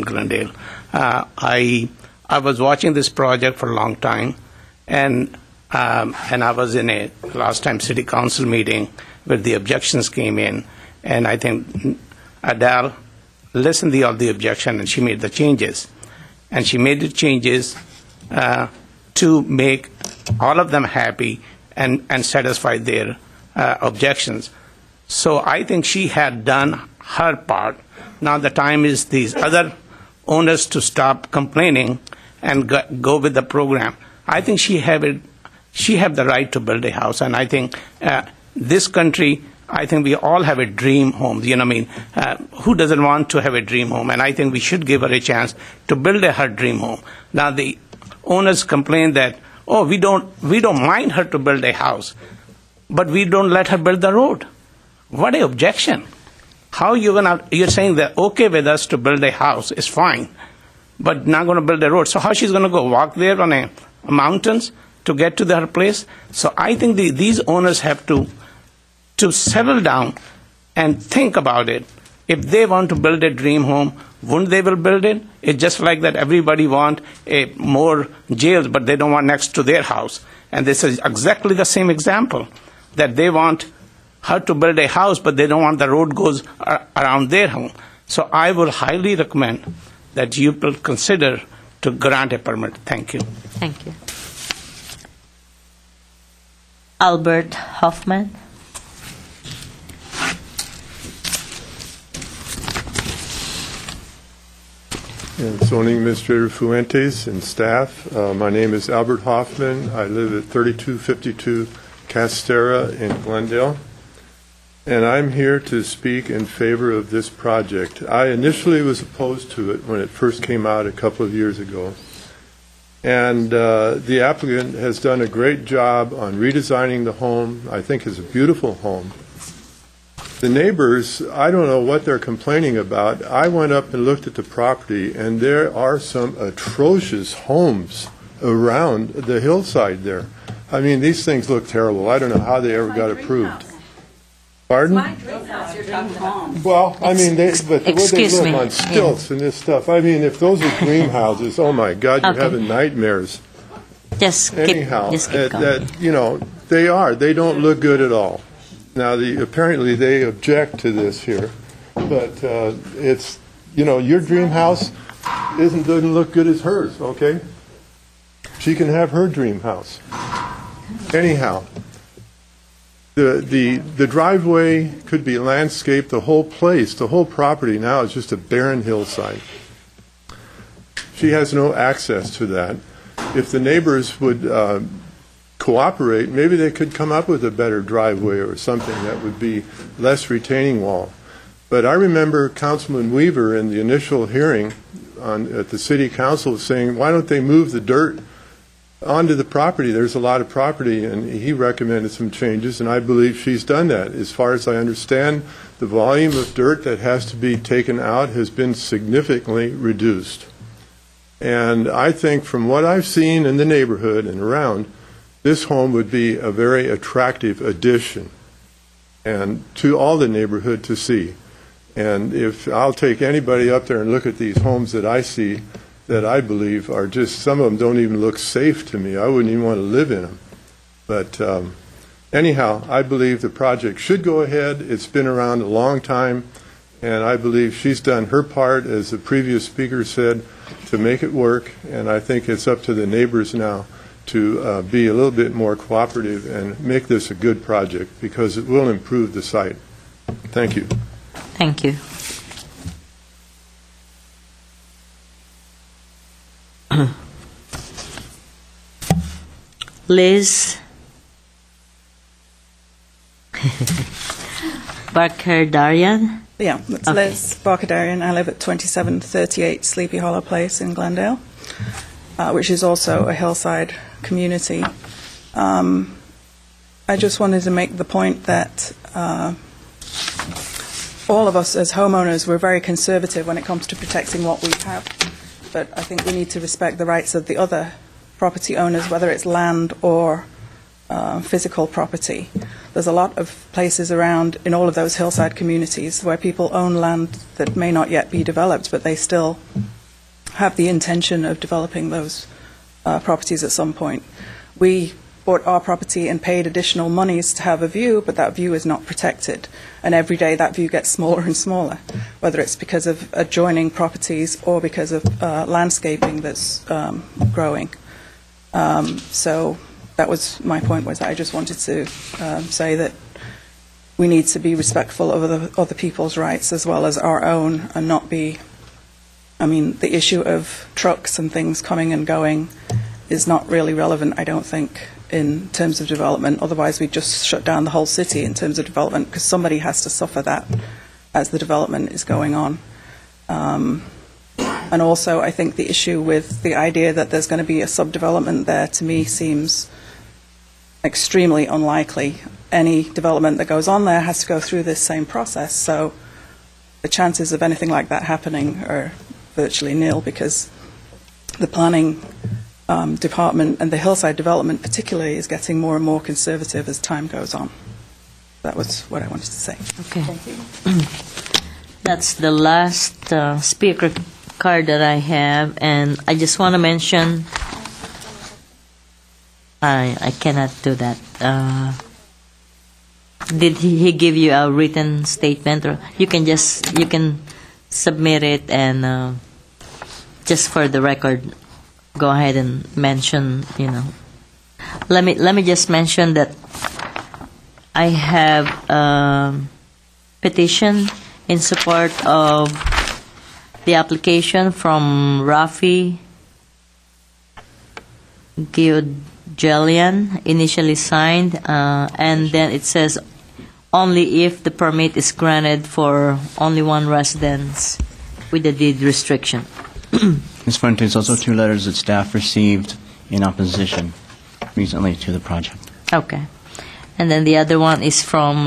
Glendale. I was watching this project for a long time, and I was in a last time city council meeting where the objections came in, and I think Adele listened to all the objection and she made the changes, and she made the changes to make all of them happy and satisfy their objections. So I think she had done her part. Now the time is these other owners to stop complaining and go with the program. I think she have the right to build a house, and I think this country, I think we all have a dream home. You know what I mean? Who doesn't want to have a dream home? And I think we should give her a chance to build her dream home. Now the owners complain that, oh, we don't mind her to build a house, but we don't let her build the road. What an objection! How you're saying that okay with us to build a house is fine, but not going to build a road. So how she's going to go walk there on a mountains to get to her place? So I think these owners have to settle down and think about it. If they want to build a dream home, wouldn't they will build it? It's just like that everybody want more jails, but they don't want next to their house. And this is exactly the same example, that they want her to build a house, but they don't want the road goes around their home. So I would highly recommend that you will consider to grant a permit. Thank you. Thank you. Albert Hoffman. And Zoning Administrator Fuentes and staff, my name is Albert Hoffman. I live at 3252 Castera in Glendale, and I'm here to speak in favor of this project. I initially was opposed to it when it first came out a couple of years ago, and the applicant has done a great job on redesigning the home. I think it's a beautiful home, The neighbors, I don't know what they're complaining about. I went up and looked at the property, and there are some atrocious homes around the hillside there. I mean, these things look terrible. I don't know how they ever got approved. Pardon? Well, I mean, but the way they live on stilts and this stuff. I mean, if those are dream houses, oh my God, you're having nightmares. Anyhow, you know, they are. They don't look good at all. Now, apparently they object to this here, but it's, you know, your dream house doesn't look good as hers, okay? She can have her dream house. Anyhow, the driveway could be landscaped, the whole place, the whole property now is just a barren hillside. She has no access to that. If the neighbors would cooperate, maybe they could come up with a better driveway or something that would be less retaining wall. But I remember Councilman Weaver in the initial hearing at the City Council saying, why don't they move the dirt onto the property? There's a lot of property, and he recommended some changes, and I believe she's done that. As far as I understand, the volume of dirt that has to be taken out has been significantly reduced. And I think from what I've seen in the neighborhood and around, this home would be a very attractive addition and to all the neighborhood to see. And if I'll take anybody up there and look at these homes that I see that I believe are just, some of them don't even look safe to me. I wouldn't even want to live in them. But anyhow, I believe the project should go ahead. It's been around a long time, and I believe she's done her part, as the previous speaker said, to make it work. And I think it's up to the neighbors now to be a little bit more cooperative and make this a good project, because it will improve the site. Thank you. Thank you. Liz Barker-Darian? Yeah, it's Liz Barker-Darian. I live at 2738 Sleepy Hollow Place in Glendale, which is also a hillside community. I just wanted to make the point that all of us as homeowners, we're very conservative when it comes to protecting what we have. But I think we need to respect the rights of the other property owners, whether it's land or physical property. There's a lot of places around in all of those hillside communities where people own land that may not yet be developed, but they still have the intention of developing those properties at some point. We bought our property and paid additional monies to have a view, but that view is not protected. And every day that view gets smaller and smaller, whether it's because of adjoining properties or because of landscaping that's growing. So that was my point, was that I just wanted to say that we need to be respectful of other people's rights as well as our own, and not be, I mean, the issue of trucks and things coming and going is not really relevant, I don't think, in terms of development. Otherwise, we'd just shut down the whole city in terms of development, because somebody has to suffer that as the development is going on. And also, I think the issue with the idea that there's going to be a subdevelopment there, to me, seems extremely unlikely. Any development that goes on there has to go through this same process, so the chances of anything like that happening are virtually nil, because the planning department and the hillside development particularly is getting more and more conservative as time goes on. That was what I wanted to say. Okay. Thank you. That's the last speaker card that I have, and I just want to mention, I cannot do that. Did he give you a written statement, or you can submit it and just for the record, go ahead and mention, let me just mention that I have a petition in support of the application from Rafi Giogelian, initially signed, and then it says only if the permit is granted for only one residence with a deed restriction. Ms. Fuentes, also 2 letters that staff received in opposition recently to the project. Okay. And then the other one is from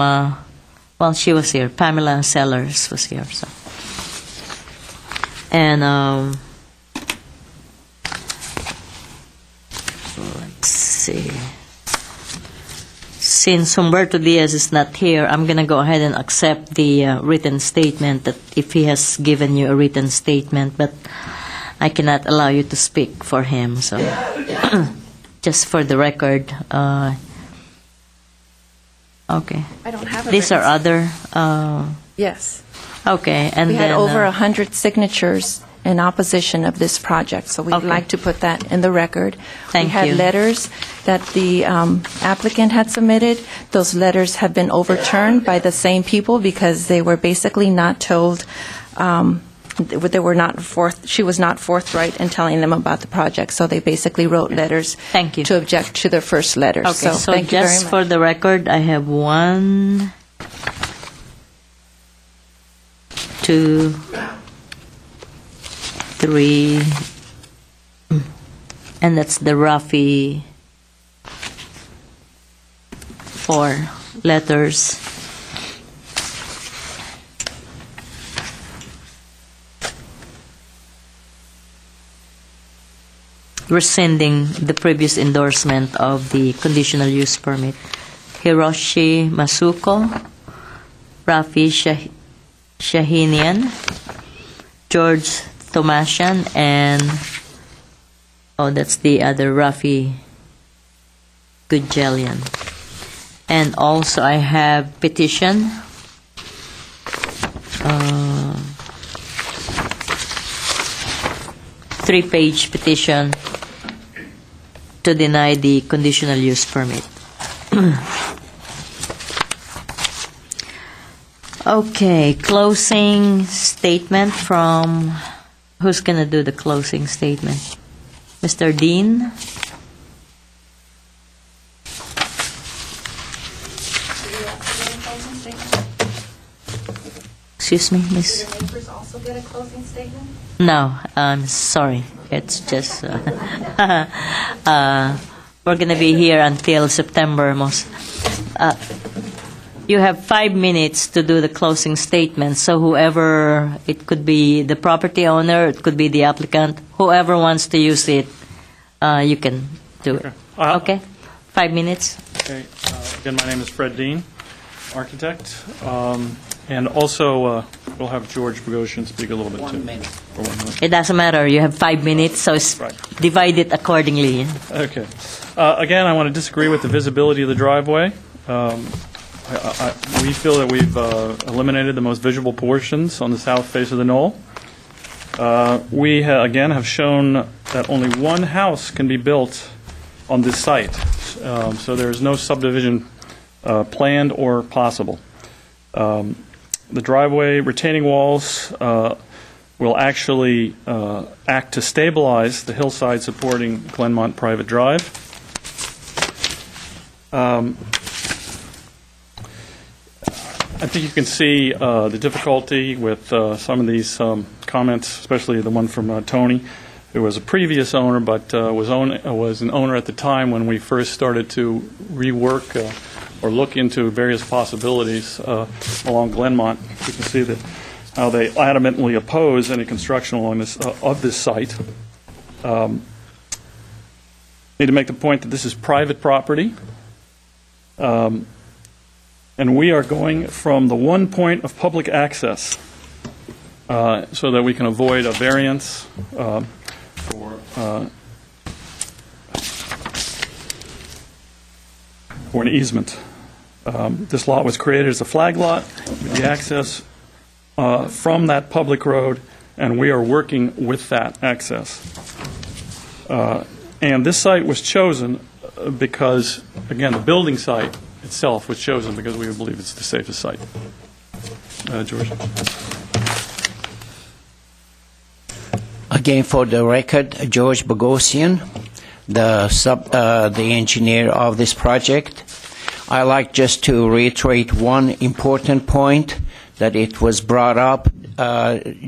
Well, she was here. Pamela Sellers was here. So, and let's see. Since Humberto Diaz is not here, I'm going to go ahead and accept the written statement, that if he has given you a written statement, but I cannot allow you to speak for him. So, just for the record. Okay. I don't have a These are written- other. Yes. Okay, and We had then over 100 signatures in opposition of this project, so we'd Okay. like to put that in the record. Thank We had you. letters that the applicant had submitted. Those letters have been overturned by the same people because they were basically not told, they were not she was not forthright in telling them about the project, so they basically wrote letters Thank you. to object to the first letter. Okay, so thank you very just much. for the record, I have 1, 2, 3, and that's the Rafi 4 letters. Rescinding the previous endorsement of the conditional use permit. Hiroshi Masuko, Rafi Shahinian, George Tomasian, and that's the other Rafi Gudjelian. And also I have petition. Three-page petition to deny the conditional use permit. Okay, closing statement from, who's going to do the closing statement? Mr. Dean? Excuse me, Miss? Do your neighbors also get a closing statement? No, I'm sorry. It's just we're going to be here until September most. You have 5 minutes to do the closing statement. So whoever, it could be the property owner, it could be the applicant, whoever wants to use it, you can do it. Okay, 5 minutes. Okay. Again, my name is Fred Dean, architect. And also, we'll have George Bogosian speak a little bit, too. 1 minute. For 1 minute. It doesn't matter. You have 5 minutes, so divide it accordingly. Okay. Again, I want to disagree with the visibility of the driveway. We feel that we've eliminated the most visible portions on the south face of the knoll. We, again, have shown that only one house can be built on this site. So there is no subdivision planned or possible. The driveway retaining walls will actually act to stabilize the hillside supporting Glenmont Private Drive. I think you can see the difficulty with some of these comments, especially the one from Tony, who was a previous owner, but was an owner at the time when we first started to rework or look into various possibilities along Glenmont. You can see that how they adamantly oppose any construction along this of this site. Need to make the point that this is private property. And we are going from the one point of public access so that we can avoid a variance for an easement. This lot was created as a flag lot with the access from that public road, and we are working with that access. And this site was chosen because, again, the building site itself was chosen because we believe it's the safest site. George. Again, for the record, George Bogosian, the engineer of this project. I like just to reiterate one important point that it was brought up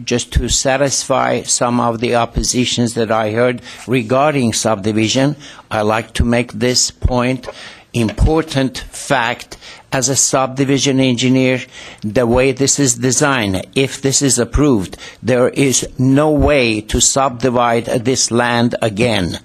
just to satisfy some of the oppositions that I heard regarding subdivision. I like to make this point. important fact as a subdivision engineer, the way this is designed. If this is approved, there is no way to subdivide this land again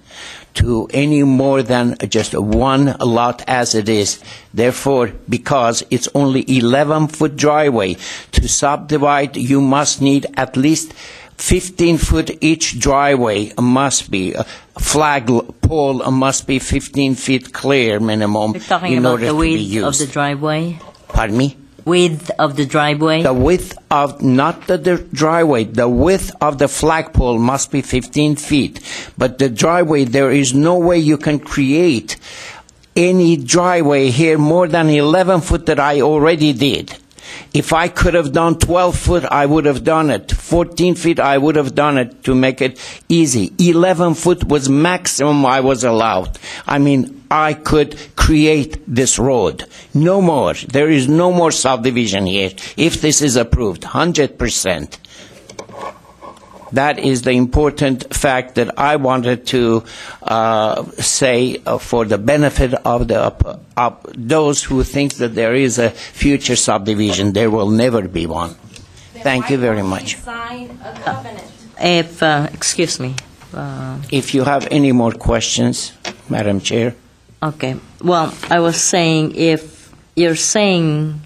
to any more than just one lot as it is. Therefore, because it's only 11-foot driveway, to subdivide, you must need at least 15-foot each driveway must be. A flag pole must be 15 feet clear minimum You're talking in about order the to be width used. of the driveway? Pardon me? Width of the driveway? The width of, not the driveway, the width of the flagpole must be 15 feet. But the driveway, there is no way you can create any driveway here more than 11 foot that I already did. If I could have done 12 foot, I would have done it. 14 feet, I would have done it to make it easy. 11 foot was maximum I was allowed. I mean, I could create this road. No more. There is no more subdivision here if this is approved, 100%. That is the important fact that I wanted to say for the benefit of those who think that there is a future subdivision. There will never be one. Thank you very much. Sign a covenant. Excuse me. If you have any more questions, Madam Chair. Okay. Well, I was saying, if you're saying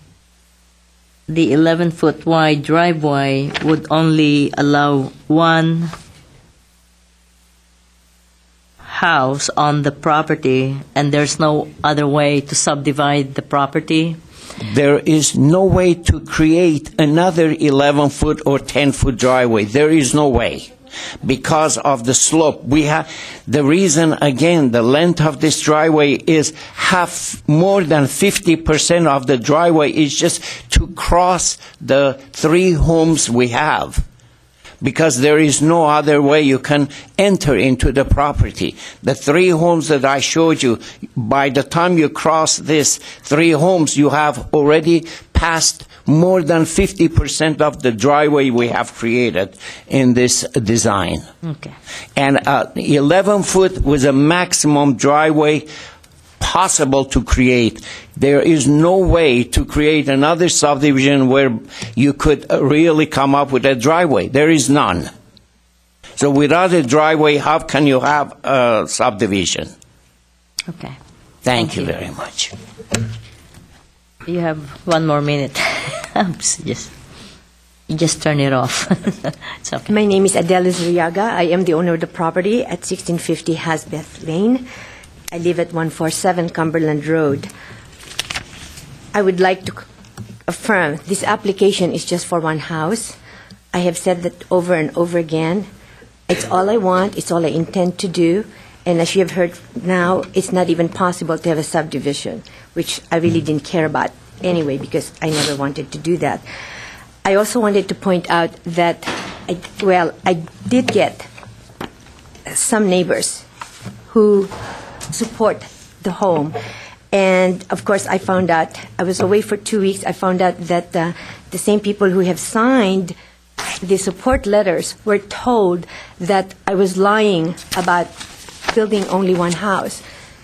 the 11-foot wide driveway would only allow one house on the property and there's no other way to subdivide the property? There is no way to create another 11-foot or 10-foot driveway. There is no way. Because of the slope, the reason, again, the length of this driveway is more than 50% of the driveway is just to cross the 3 homes we have. Because there is no other way you can enter into the property. The 3 homes that I showed you, by the time you cross these 3 homes, you have already passed more than 50% of the driveway we have created in this design. Okay. And 11 foot was a maximum driveway possible to create. There is no way to create another subdivision where you could really come up with a driveway. There is none. So without a driveway, how can you have a subdivision? Okay. Thank you very much. You have 1 more minute. Just turn it off. It's okay. My name is Adela Zuriaga. I am the owner of the property at 1650 Hasbeth Lane. I live at 147 Cumberland Road. I would like to affirm this application is just for one house. I have said that over and over again. It's all I want. It's all I intend to do. And as you have heard now, it's not even possible to have a subdivision, which I really didn't care about anyway because I never wanted to do that. I also wanted to point out that, I did get some neighbors who support the home. And, of course, I found out, I was away for 2 weeks, I found out that the same people who have signed the support letters were told that I was lying about building only one house,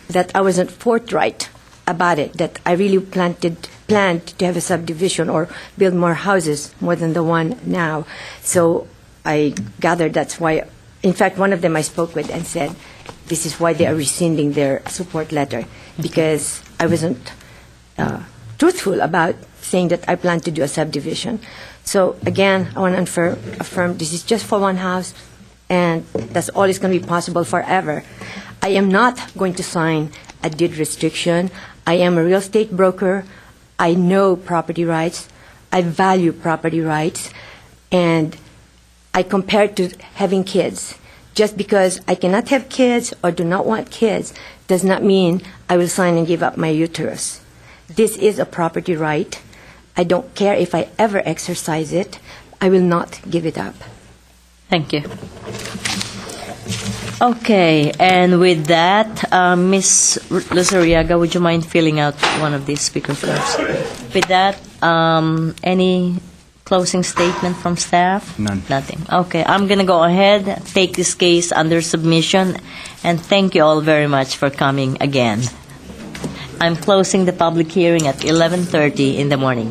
that I wasn't forthright about it, that I really planned to have a subdivision or build more houses, more than the one now. So I gathered that's why, in fact, one of them I spoke with and said, this is why they are rescinding their support letter, because I wasn't truthful about saying that I plan to do a subdivision. So again, I want to affirm this is just for one house, and that's all is going to be possible forever. I am not going to sign a deed restriction. I am a real estate broker. I know property rights. I value property rights. And I compare it to having kids. Just because I cannot have kids or do not want kids does not mean I will sign and give up my uterus. This is a property right. I don't care if I ever exercise it. I will not give it up. Thank you. Okay, and with that, Ms. Luzuriaga, would you mind filling out one of these speaker forms? With that, any closing statement from staff? None. Nothing. Okay, I'm going to go ahead, take this case under submission, and thank you all very much for coming again. I'm closing the public hearing at 11:30 in the morning.